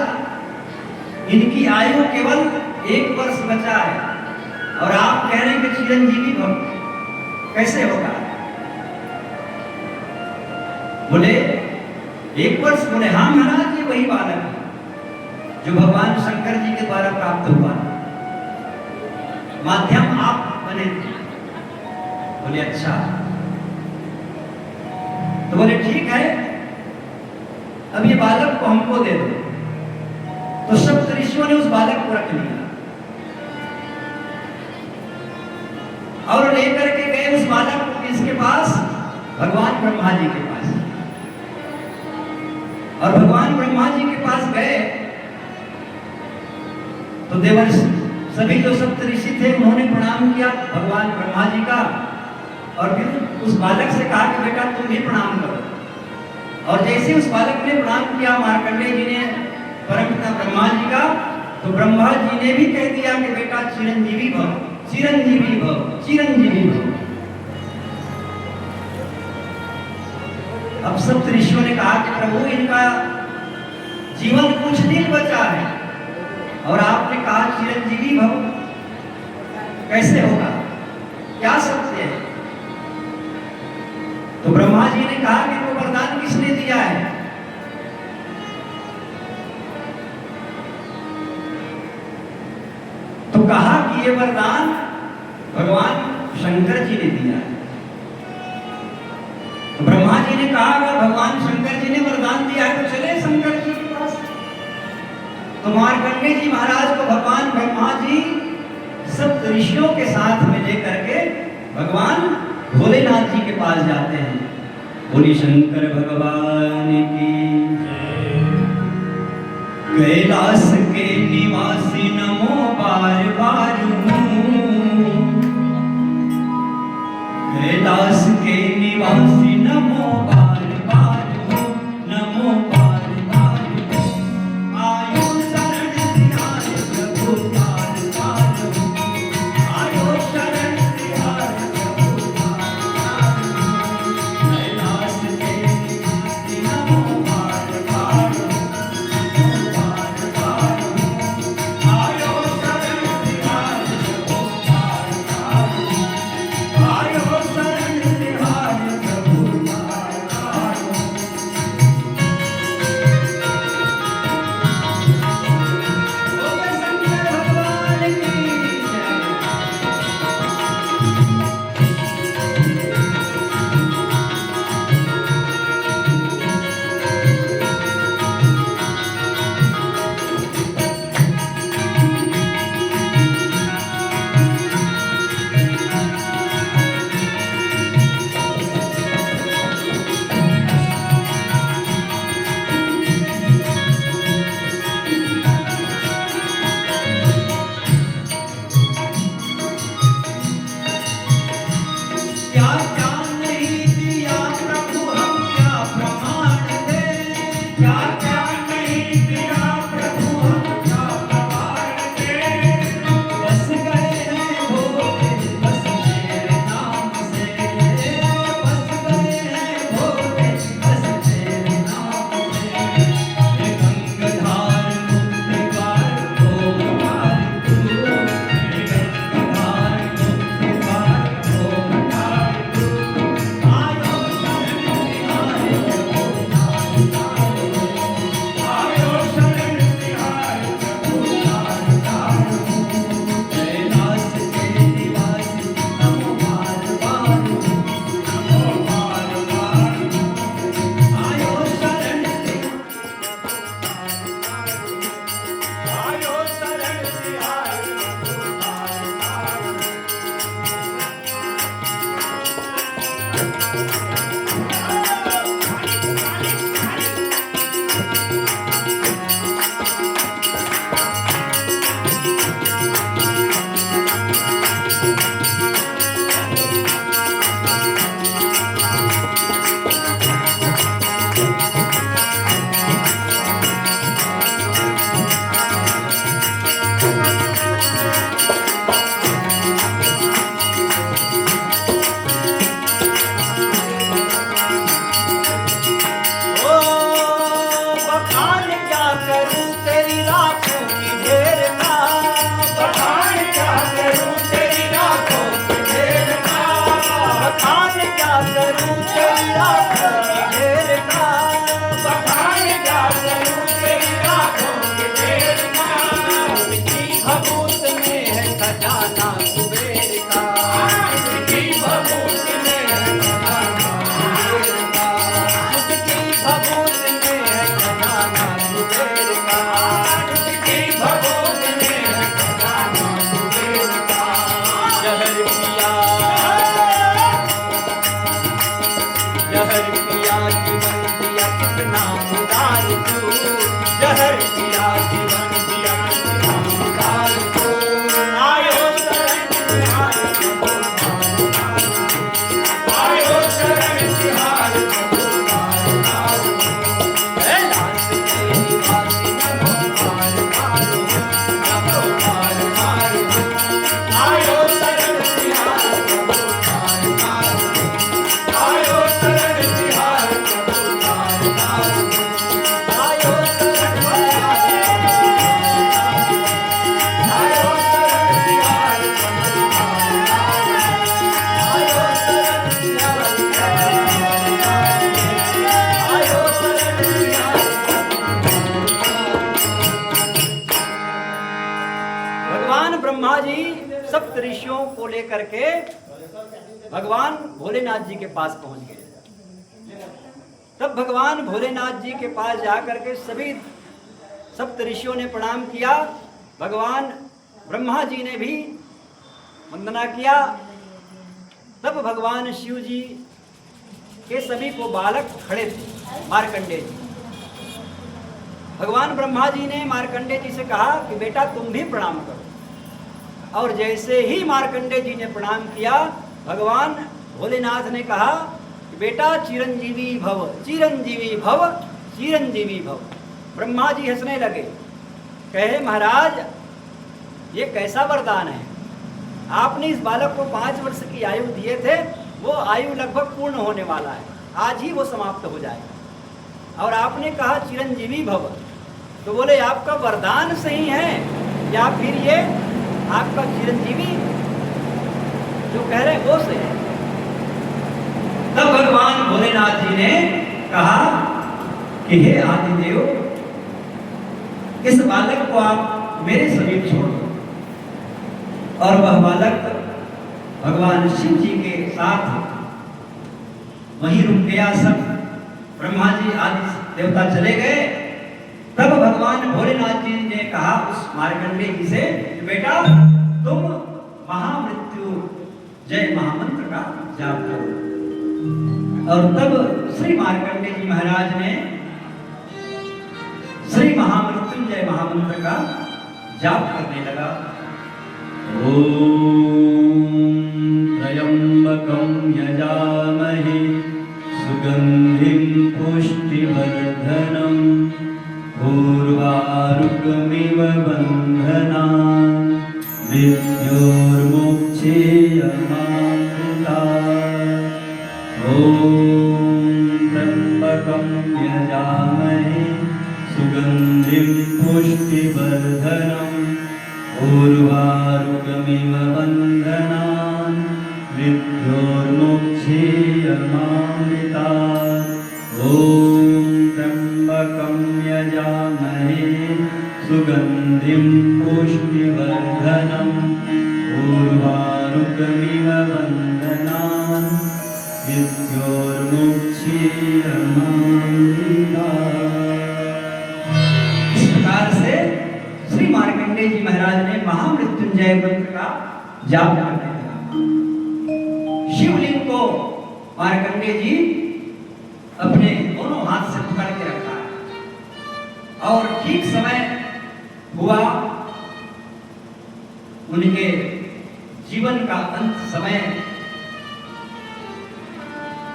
इनकी आयु केवल 1 वर्ष बचा है और आप कह रहे हैं कि चिरंजीवी भव, कैसे होगा? बोले 1 वर्ष? बोले हाँ महाराज, ये वही बालक है जो भगवान शंकर जी के द्वारा प्राप्त हुआ, माध्यम आप बने थे। बोले अच्छा। तो बोले ठीक है, अब ये बालक को हमको दे दो। तो सप्तऋषियों ने उस बालक को रख लिया और लेकर के गए उस बालक को किसके पास? भगवान ब्रह्मा जी के पास। और भगवान ब्रह्मा जी के पास गए तो देवर्षि सभी जो सप्तऋषि थे उन्होंने प्रणाम किया भगवान ब्रह्मा जी का, और फिर उस बालक से कहा कि बेटा तुम भी प्रणाम करो। और जैसे उस बालक ने प्रणाम किया मार्कंडेय जी ने परमपिता ब्रह्मा जी का, तो ब्रह्मा जी ने भी कह दिया कि बेटा चिरंजीवी भव, चिरंजीवी भव, चिरंजीवी भव। अब सप्तऋषियों ने कहा कि प्रभु इनका जीवन कुछ दिन बचा है और आपने कहा चिरंजीवी भव, कैसे होगा? क्या सत्य है? तो ब्रह्मा जी ने कहा कि वो वरदान किसने दिया है? तो कहा कि ये वरदान भगवान शंकर जी ने दिया है। तो ब्रह्मा जी ने कहा अगर भगवान शंकर जी ने वरदान दिया है तो चले शंकर जी के पास। तो मार्कंडेय जी महाराज को भगवान ब्रह्मा जी सप्तऋषियों के साथ में लेकर के भगवान भोलेनाथ जी के पास जाते हैं। बोली शंकर भगवान की कैलाश के निवासी नमो बार बार कैलाश के निवासी नमो बार बार नमो बार बार आयो शरण तिहार प्रभु बार बार आयो शरण तिहार प्रभु बार बार कैलाश के निवासी नमो बार बार नमो बार बार आयो शरण तिहार प्रभु बार बार आयो शरण तिहार प्रभु क्या क्या नहीं दिया प्रभु हम क्या प्रमाण दे, क्या क्या नहीं दिया प्रभु हम क्या प्रमाण दे। बस गए हैं भोले बस तेरे नाम से, बस गए हैं भोले बस तेरे नाम से। ये गंगाधार मुक्तिकार ओंकार तू, ये गंगाधार मुक्तिकार ओंकार तू। आयो शरण तिहारे प्रभु तार तार, आयो शरण तिहारे प्रभु तार तार। कैलाश के निवासी नमो बार बार, नमो बार बार। आयो शरण आयो शरण तिहारे प्रभु तार तार। ओ बखान क्या करूं तेरी राखों की ढेर का, बखान क्या करूं तेरी राखों की ढेर का, बखान क्या करूं तेरी राखों की ढेर का, बखान क्या करूं तेरी राखों की ढेर का। उसकी भभूत में है खजाना कुबेर का, उसकी भभूत में है खजाना कुबेर का, उसकी भभूत में है खजाना कुबेर का, उसकी भभूत में है खजाना कुबेर का। जहर पिया जहर पिया जीवन दिया कितना उदार तू, जहर पिया जीवन दिया कितना उदार तू। आयो शरण तिहारे प्रभु तार तार, आयो शरण तिहारे प्रभु तार तार। कैलाश के निवासी नमो बार बार, नमो बार बार। आयो शरण तिहारे प्रभु तार तार, आयो शरण तिहारे प्रभु तार तार। आयो शरण तिहारे आयो शरण तिहारे प्रभु तार तार, आयो शरण तिहारे आयो शरण तिहारे। भगवान ब्रह्मा जी सप्त ऋषियों को लेकर के भगवान भोलेनाथ जी के पास पहुंच गए। तब भगवान भोलेनाथ जी के पास जाकर के सभी सप्त ऋषियों ने प्रणाम किया। भगवान ब्रह्मा जी ने भी वंदना किया। तब भगवान शिव जी के सभी को बालक खड़े थे, मार्कंडेय जी। भगवान ब्रह्मा जी ने मार्कंडेय जी से कहा कि बेटा तुम भी प्रणाम करो। और जैसे ही मार्कंडेय जी ने प्रणाम किया, भगवान भोलेनाथ ने कहा कि बेटा चिरंजीवी भव, चिरंजीवी भव, चिरंजीवी भव। ब्रह्मा जी हंसने लगे, कहे महाराज ये कैसा वरदान है, आपने इस बालक को 5 वर्ष की आयु दिए थे, वो आयु लगभग पूर्ण होने वाला है, आज ही वो समाप्त हो जाएगा। और आपने कहा चिरंजीवी भव, तो बोले आपका वरदान सही है या फिर ये आपका चिरंजीवी जो कह रहे हैं वो सही है। तब भगवान भोलेनाथ जी ने कहा कि हे आदिदेव, इस बालक को आप मेरे समीप छोड़ दो। और वह बालक भगवान शिव जी के साथ वहीं रुक गया। सब ब्रह्मा जी आदि देवता चले गए। तब भगवान भोलेनाथ जी ने कहा उस मार्कंडेय जी से, बेटा तुम महामृत्यु जय महामंत्र का जाप करो। और तब श्री मार्कंडेय जी महाराज ने श्री महामृत्युंजय महामंत्र का जाप करने लगा। ओम त्रयं त्र्यम्बकं यजामहे सुगन्धिं पुष्टिवर्धनम् उर्वारुकमिव बन्धनान् मृत्योर्मुक्षेयमामृतात्। ॐ त्र्यम्बकं यजामहे सुगन्धिं पुष्टिवर्धनम् उर्वारुकमिव बन्धनान् मृत्योर्मुक्षेयमामृतात्। ॐ त्र्यम्बकं यजामहे सुगन्धिं पुष्टिवर्धनम् उर्वारुकमिव बन्धनान् मृत्योर्मुक्षेयमामृतात्। इस प्रकार से श्री मार्कंडेय जी महाराज ने महामृत्युंजय मंत्र का जाप करने लगा। शिवलिंग को मार्कंडेय जी अपने दोनों हाथ से पकड़ के रखा है और ठीक समय हुआ उनके जीवन का अंत समय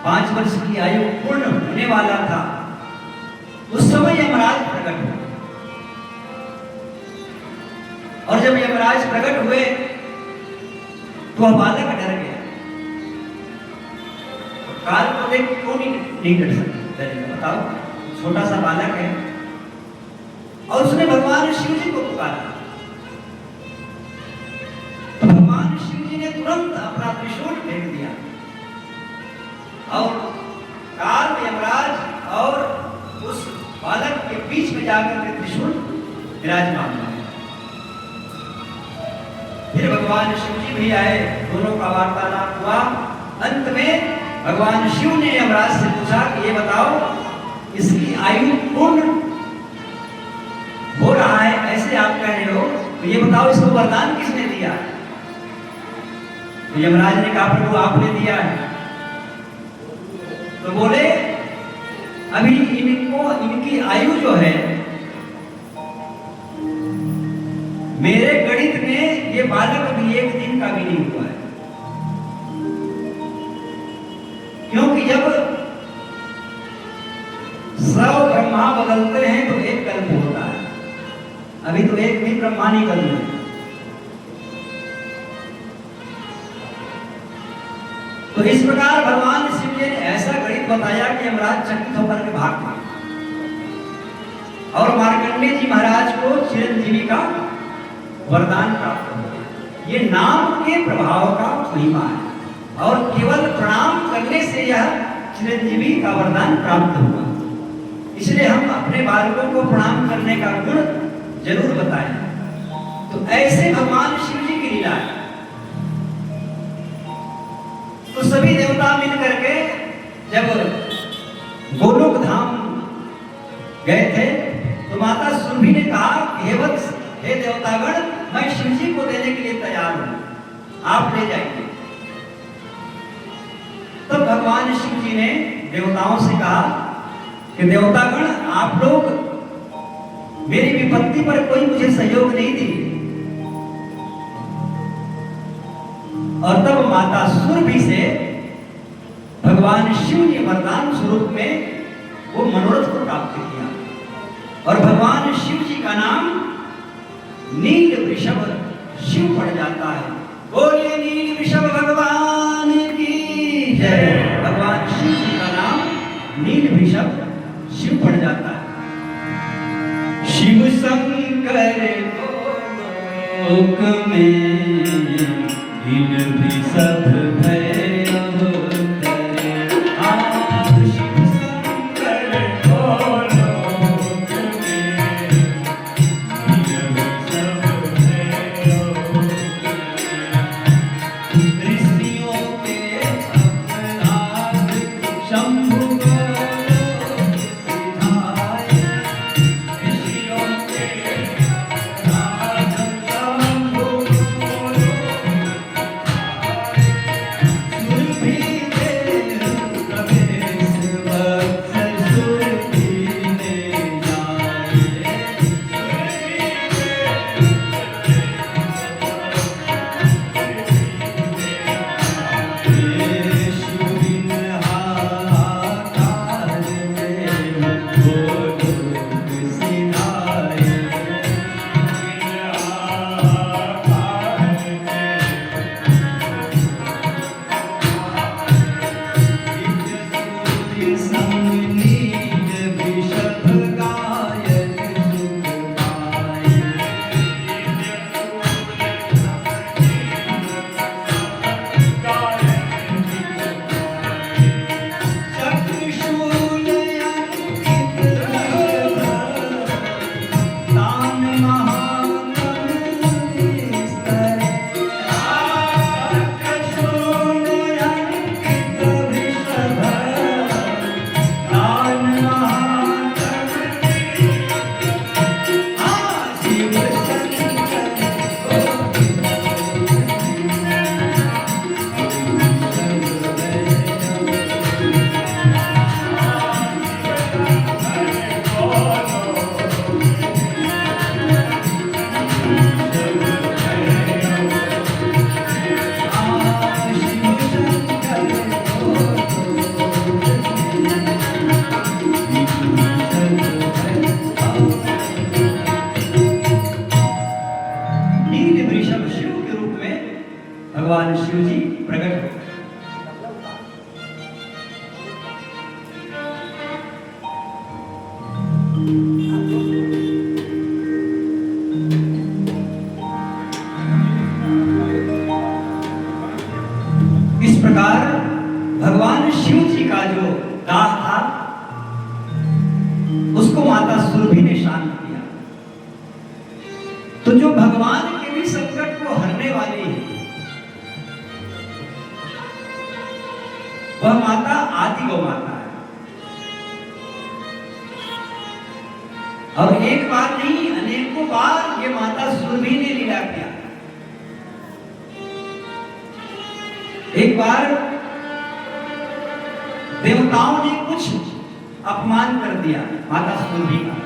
5 वर्ष की आयु पूर्ण होने वाला था। उस समय यमराज प्रकट हुए और जब यमराज प्रकट हुए तो वह बालक डर गया। काल को देख क्यों नहीं डर सकते? बताओ, छोटा सा बालक है और उसने भगवान शिव जी को पुकारा। तो भगवान शिव जी ने तुरंत अपना त्रिशूल फेंक दिया और काल यमराज और उस बालक के बीच में जाकर के त्रिशूल विराजमान हुआ। फिर भगवान शिव जी भी आए, दोनों का वार्तालाप हुआ। अंत में भगवान शिव ने यमराज से पूछा कि ये बताओ, इसकी आयु पूर्ण हो रहा है ऐसे आप कह रहे हो, तो ये बताओ इसको वरदान किसने दिया? तो यमराज ने कहा प्रभु आपने दिया है। तो बोले अभी इनकी आयु जो है मेरे गणित में ये बालक अभी 1 दिन का भी नहीं हुआ है, क्योंकि जब 100 ब्रह्मा बदलते हैं तो 1 कल्प होता है। अभी तो 1 भी ब्रह्मा नहीं कल्प है। तो इस प्रकार भगवान शिव जी ने ऐसा गणित बताया कि यमराज चकित होकर के भाग गए और मार्कंडेय जी महाराज को चिरंजीवी का वरदान प्राप्त हो गया। ये नाम के प्रभाव का महिमा है और केवल प्रणाम करने से यह चिरंजीवी का वरदान प्राप्त हुआ। इसलिए हम अपने बालकों को प्रणाम करने का गुण जरूर बताएं। तो ऐसे भगवान शिव जी की लीला है। तो सभी देवता मिल करके जब गोलोक धाम गए थे तो माता सुरभि ने कहा हे वत्स, हे देवतागण, मैं शिव जी को देने के लिए तैयार हूं, आप ले जाइए। तब भगवान शिव जी ने देवताओं से कहा कि देवतागण, आप लोग मेरी विपत्ति पर कोई मुझे सहयोग नहीं दी। और तब माता सुरभि से भगवान शिव ने वरदान स्वरूप में वो मनोरथ को प्राप्त किया और भगवान शिव जी का नाम नील वृषभ शिव पड़ जाता है। बोलिए नील वृषभ भगवान की जय। भगवान शिव जी का नाम नील वृषभ शिव पड़ जाता है। शिव शंकर लोक में नील वृषभ भय अवतरे। शिव शंकर लोक में नील वृषभ भय अवतरे। ऋषियों के अपराध शंभु ऋषियों के अपराध शंभु प्रकार भगवान शिव जी का जो दाह था उसको माता सुरभि ने शांत किया। तो जो भगवान के भी संकट को हरने वाली है वह माता आदि गौ माता है। और एक बार नहीं अनेकों बार ये माता सुरभि ने लीला किया। एक बार देवताओं ने कुछ अपमान कर दिया माता सुरभि का।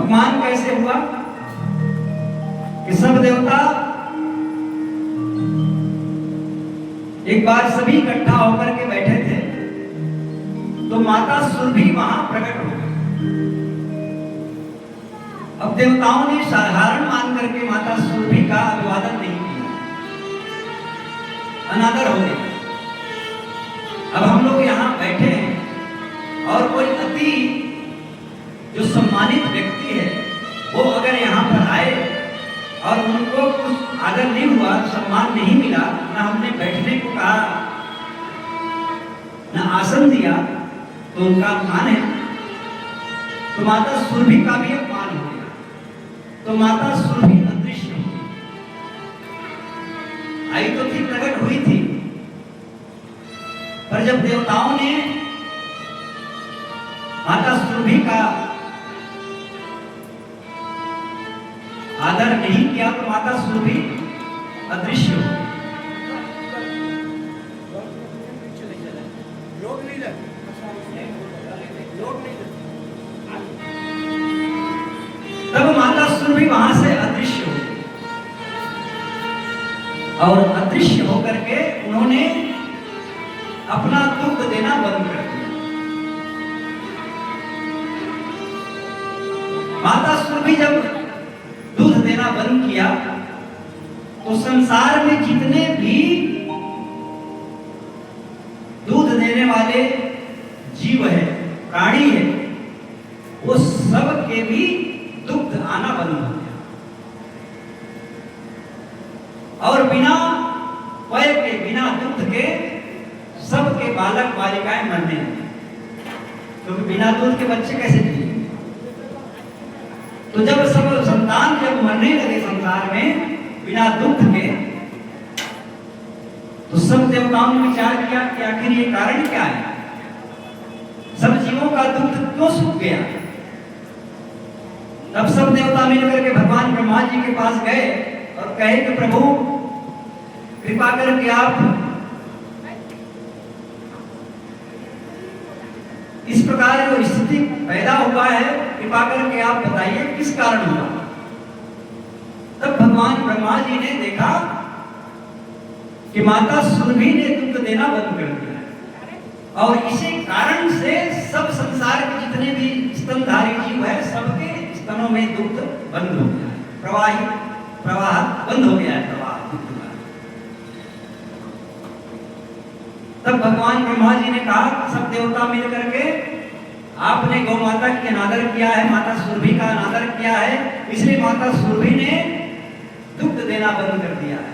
अपमान कैसे हुआ कि सब देवता एक बार सभी इकट्ठा होकर के बैठे थे तो माता सुरभि वहां प्रकट हो गई। अब देवताओं ने साधारण मान करके माता सुरभि का अभिवादन नहीं किया, अनादर हो गया। अब हम लोग यहाँ बैठे हैं और कोई अति जो सम्मानित व्यक्ति है वो अगर यहाँ पर आए और उनको कुछ आदर नहीं हुआ, सम्मान नहीं मिला, ना हमने बैठने को कहा, ना आसन दिया, तो उनका अपमान है। तो माता सुरभि का भी अपमान हो गया। तो माता सुरभि अदृश्य हो गई। आई तो थी, प्रकट हुई थी, पर जब देवताओं ने माता सुरभि का आदर नहीं किया तो माता सुरभि अदृश्य हो गई। तब माता सुरभि वहां से अदृश्य हो गई और अदृश्य होकर के उन्होंने अपना दुख देना बंद कर दिया। माता सुरभि जब दूध देना बंद किया तो संसार में जितने भी दूध देने वाले जीव है, प्राणी है, वो सब के भी दुग्ध आना बंद हो गया और बिना वय के, बिना दुग्ध के सबके बालक बालिकाएं मरने लगे। क्योंकि बिना दूध के बच्चे कैसे जिए? तो जब सब संतान जब मरने लगे संसार में बिना दुग्ध के, तो सब देवताओं ने विचार किया कि आखिर ये कारण क्या है, सब जीवों का दुग्ध क्यों सूख गया। तब सब देवता मिलकर के भगवान ब्रह्मा जी के पास गए और कहे कि प्रभु कृपा करके आप इस प्रकार जो स्थिति पैदा हुआ है, कृपा करके आप बताइए किस कारण हुआ। तब भगवान ब्रह्मा जी ने देखा कि माता सुरभि ने दुग्ध देना बंद कर दिया और इसी कारण से सब संसार के जितने भी स्तनधारी जीव है सबके स्तनों में दुग्ध बंद हो गया है, प्रवाह बंद हो गया है, प्रवाह दुग्ध का। तब भगवान ब्रह्मा जी ने कहा सब देवता मिलकर के आपने गौ माता की अनादर किया है, माता सुरभि का अनादर किया है, इसलिए माता सुरभि ने दुग्ध देना बंद कर दिया है।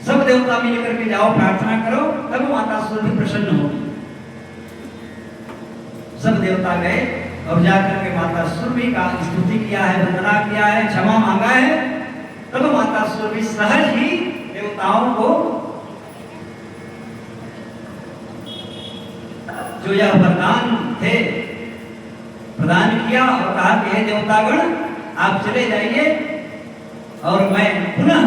सब देवता मिलकर के जाओ प्रार्थना करो, तब माता सुरभि प्रसन्न होगी। सब देवता गए और जाकर के माता सुरभि का स्तुति किया है, वंदना किया है, क्षमा मांगा है। तब माता सुरभि सहज ही देवताओं को जो यह वरदान थे प्रदान किया और कहा कि हे देवतागण आप चले जाइए और मैं पुनः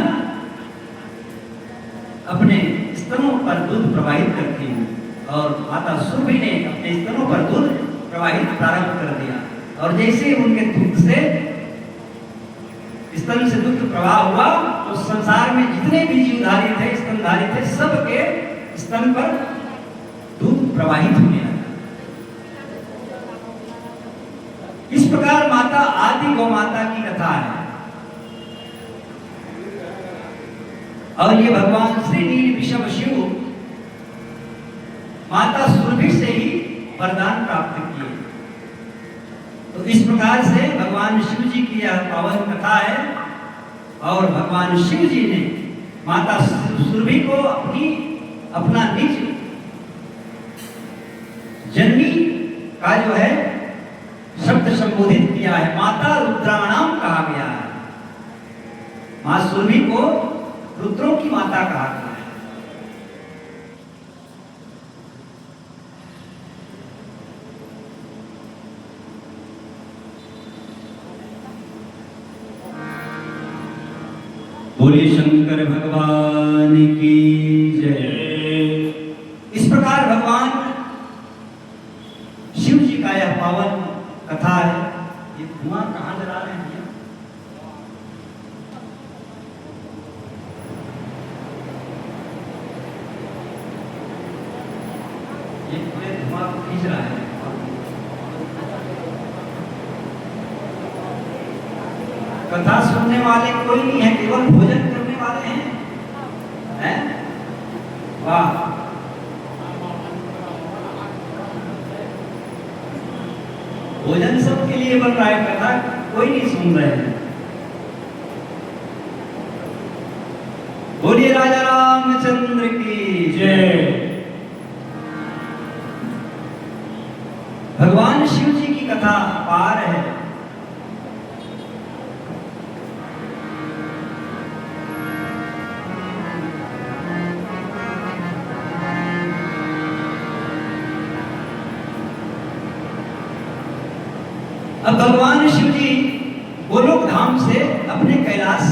अपने स्तनों पर दूध प्रवाहित करती हूँ। और माता सुरभि ने अपने स्तनों पर दूध प्रवाहित प्रारंभ कर दिया और जैसे उनके दूध से स्तन से दुग्ध प्रवाह हुआ तो संसार में जितने भी जीवधारी थे, स्तनधारी थे, सबके स्तन पर दूध प्रवाहित होने लगा। इस प्रकार माता आदि गौ माता की कथा है और ये भगवान श्री नील वृषभ शिव माता सुरभि से ही वरदान प्राप्त किए। तो इस प्रकार से भगवान शिव जी की यह पावन कथा है और भगवान शिव जी ने माता सुरभि को अपना निज जननी का जो है शब्द संबोधित किया है। माता रुद्राणाम कहा गया है। मां सुरभि को रुद्रों की माता कहा गया है। बोलिए शंकर भगवान की जय। इस प्रकार भगवान शिव जी का यह पावन कथा है। ये धुआं कहां जला रहे हैं? ये पूरे धुआं को खींच रहा है। कथा सुनने वाले कोई नहीं है, केवल भोजन करने वाले हैं। वाह, भोजन सबके लिए बन रहा है, कथा कोई नहीं सुन रहे हैं। बोलिए राजा रामचंद्र की जय। भगवान शिव जी की कथा अपार है। अब भगवान शिव जी गोलोक धाम से अपने कैलाश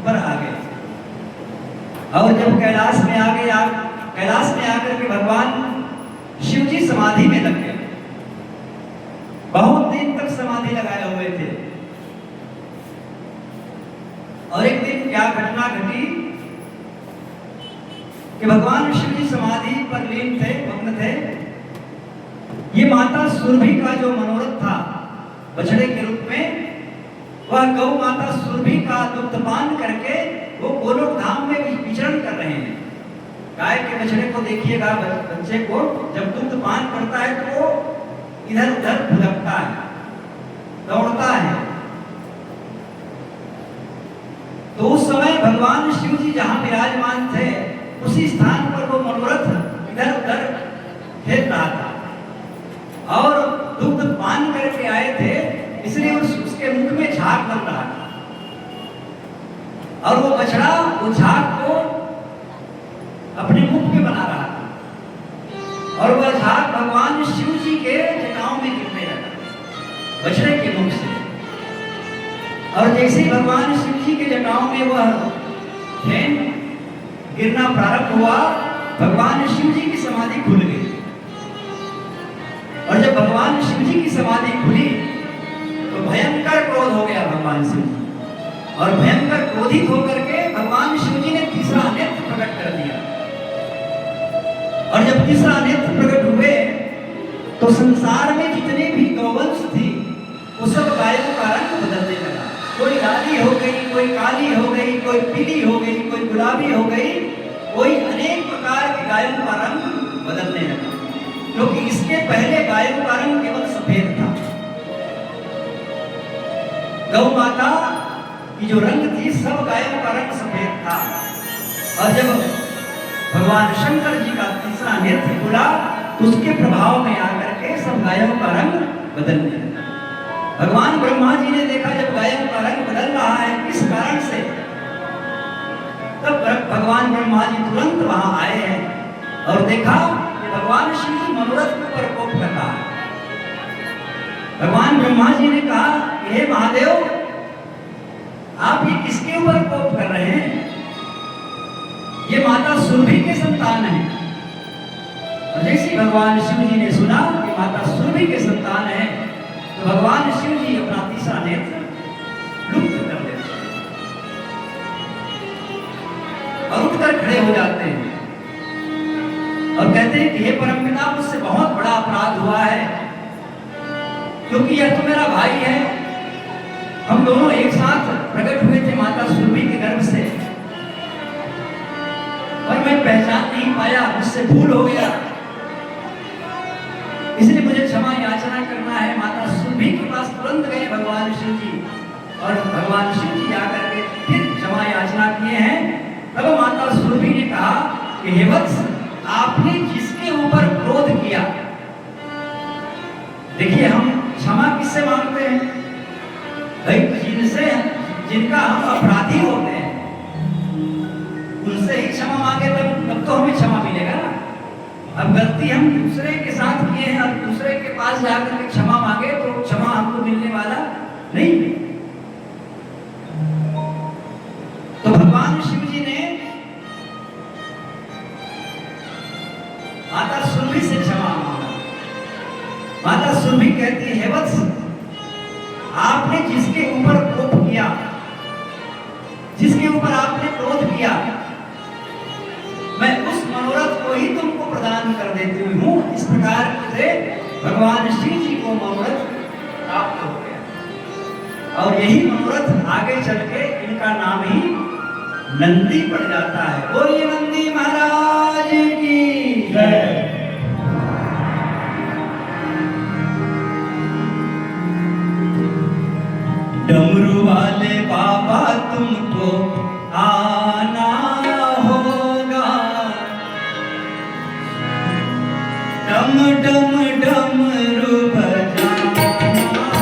पर आ गए और जब कैलाश में आकर के भगवान शिव जी समाधि में लग गए। बहुत दिन तक समाधि लगाए हुए थे और एक दिन क्या घटना घटी कि भगवान शिव जी समाधि पर लीन थे, मग्न थे। ये माता सुरभि का जो मनोरथ था बछड़े के रूप में, वह गौ माता सुरभि का दुग्धपान करके वो गोलोक धाम में विचरण कर रहे हैं। गाय के बछड़े को देखिएगा, बच्चे को जब दुग्धपान करता है तो वो इधर उधर भुलकता है, दौड़ता है। तो उस समय भगवान शिव जी जहां विराजमान थे उसी स्थान पर वो मनोरथ इधर उधर खेल रहा था और दुग्ध पान करके आए थे, इसलिए उसके मुख में झाग बन रहा था और वो बछड़ा वो झाग को अपने मुख में बना रहा था और वह झाग भगवान शिव जी के जटाओं में गिरने लगा बछड़े के मुख से। और जैसे ही भगवान शिव जी के जटाओं में वह फेन गिरना प्रारंभ हुआ, भगवान शिव जी की समाधि खुल गई। और जब भगवान शिव जी की समाधि खुली तो भयंकर क्रोध हो गया भगवान शिव जी, और भयंकर क्रोधित होकर के भगवान शिव जी ने तीसरा नेत्र प्रकट कर दिया। और जब तीसरा नेत्र प्रकट हुए तो संसार में जितने भी गौवंश थी वो सब गायों का रंग बदलने लगा। कोई लाली हो गई, कोई काली हो गई, कोई पीली हो गई, कोई गुलाबी हो गई, कोई अनेक प्रकार की गायों का रंग बदलने लगा, क्योंकि इसके पहले गायों का रंग केवल सफेद था। गौ माता की जो रंग थी सब गायों का रंग सफेद था। और जब भगवान शंकर जी का तीसरा नेत्र खुला तो उसके प्रभाव में आकर के सब गायों का रंग बदलने लगा। भगवान ब्रह्मा जी ने देखा जब गायों का रंग बदल रहा है किस कारण से, तब भगवान ब्रह्मा जी तुरंत वहां आए हैं और देखा कि भगवान शिव जी मनोरथ के ऊपर कोप कर रहा है। भगवान ब्रह्मा जी ने कहा, हे महादेव, आप ये किसके ऊपर कोप कर रहे हैं? ये माता सुरभि के संतान है। और जैसे भगवान शिव जी ने सुना कि माता सुरभि के संतान है तो भगवान शिव जी अपना तीसरा नेत्र लुप्त कर देते और उठकर खड़े हो जाते हैं और कहते हैं कि हे परमपिता, मुझसे बहुत बड़ा अपराध हुआ है, क्योंकि यह तो मेरा भाई है। हम दोनों एक साथ प्रकट हुए थे माता सुरभि के गर्भ से, पर मैं पहचान नहीं पाया, मुझसे भूल हो गया, इसलिए मुझे क्षमा याचना करना है। माता सुरभि के पास कि हे वत्स, आपने जिसके ऊपर क्रोध किया, देखिए हम क्षमा किससे मांगते हैं भाई? जिनका हम अपराधी होते हैं उनसे ही क्षमा मांगे तब तो हमें क्षमा मिलेगा ना। अब गलती हम दूसरे के साथ किए हैं और दूसरे के पास जाकर के क्षमा मांगे तो क्षमा हमको मिलने वाला नहीं। तो भगवान शिव जी ने माता सुरभि से क्षमा मांगा। माता सुरभि कहती है, हे वत्स, आपने जिसके ऊपर कोप किया, जिसके ऊपर आपने क्रोध किया, मैं उस मनोरथ को ही तुमको प्रदान कर देती हूँ। इस प्रकार से भगवान शिव जी को मनोरथ प्राप्त हो गया और यही मनोरथ आगे चल के इनका नाम ही नंदी पड़ जाता है। बोलिए नंदी महाराज की जय। डमरू वाले बाबा तुमको आना होगा, डम डम डमरू बजाना होगा।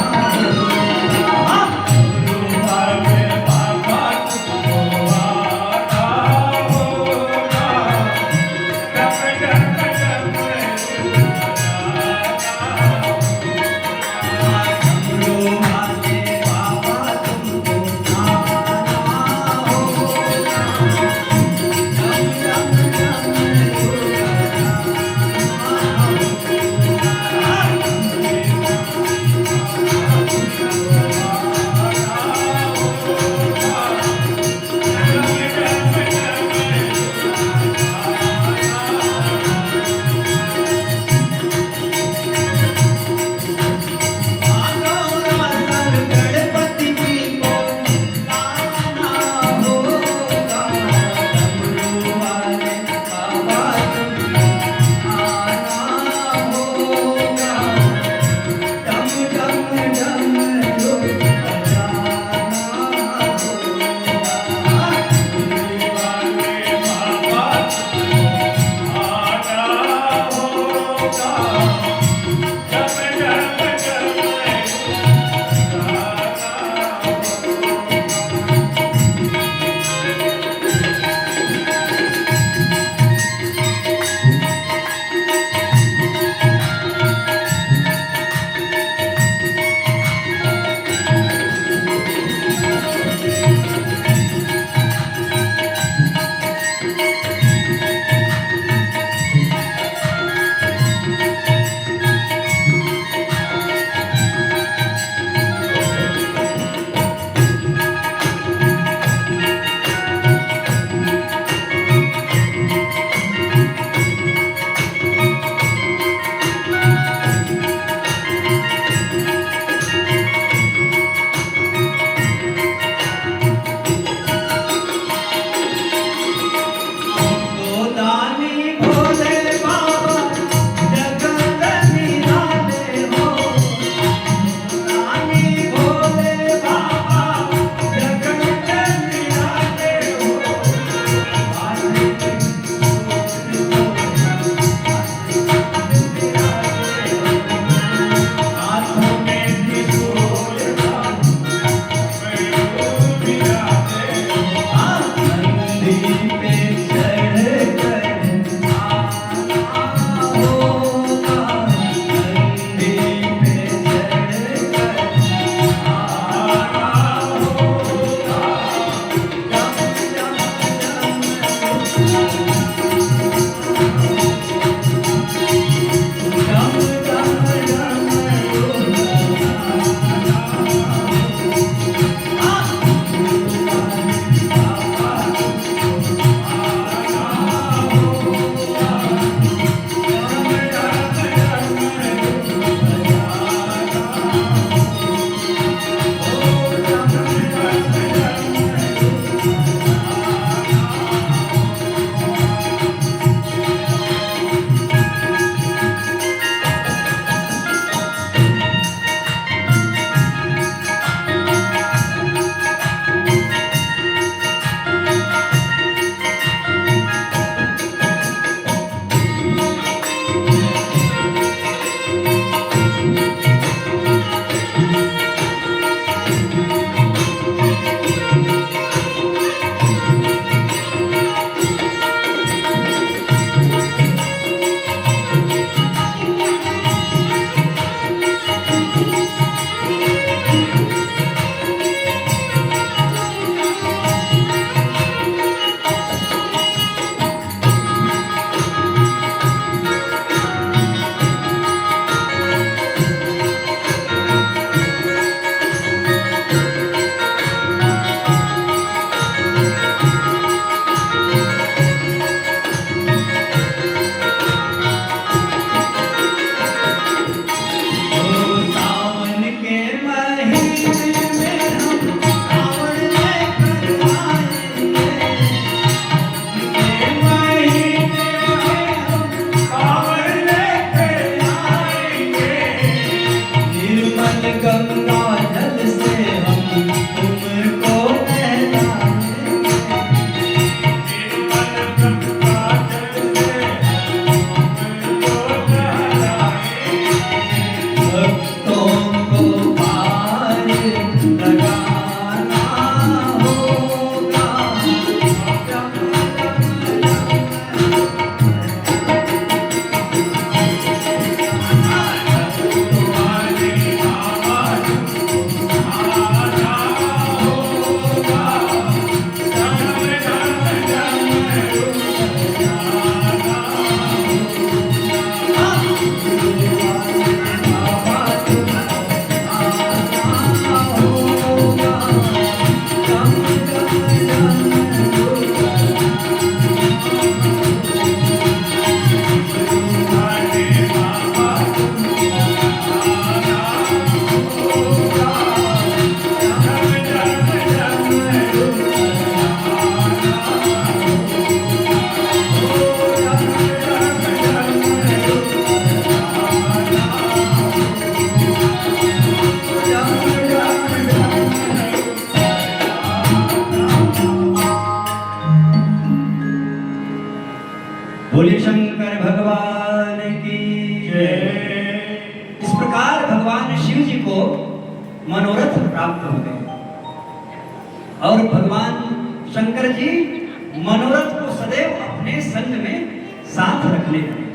डमरू वाले बाबा तुमको आना होगा, बोलिए शंकर भगवान की जय। इस प्रकार भगवान शिव जी को मनोरथ प्राप्त हो गए और भगवान शंकर जी मनोरथ को सदैव अपने संग में साथ रखने लगे।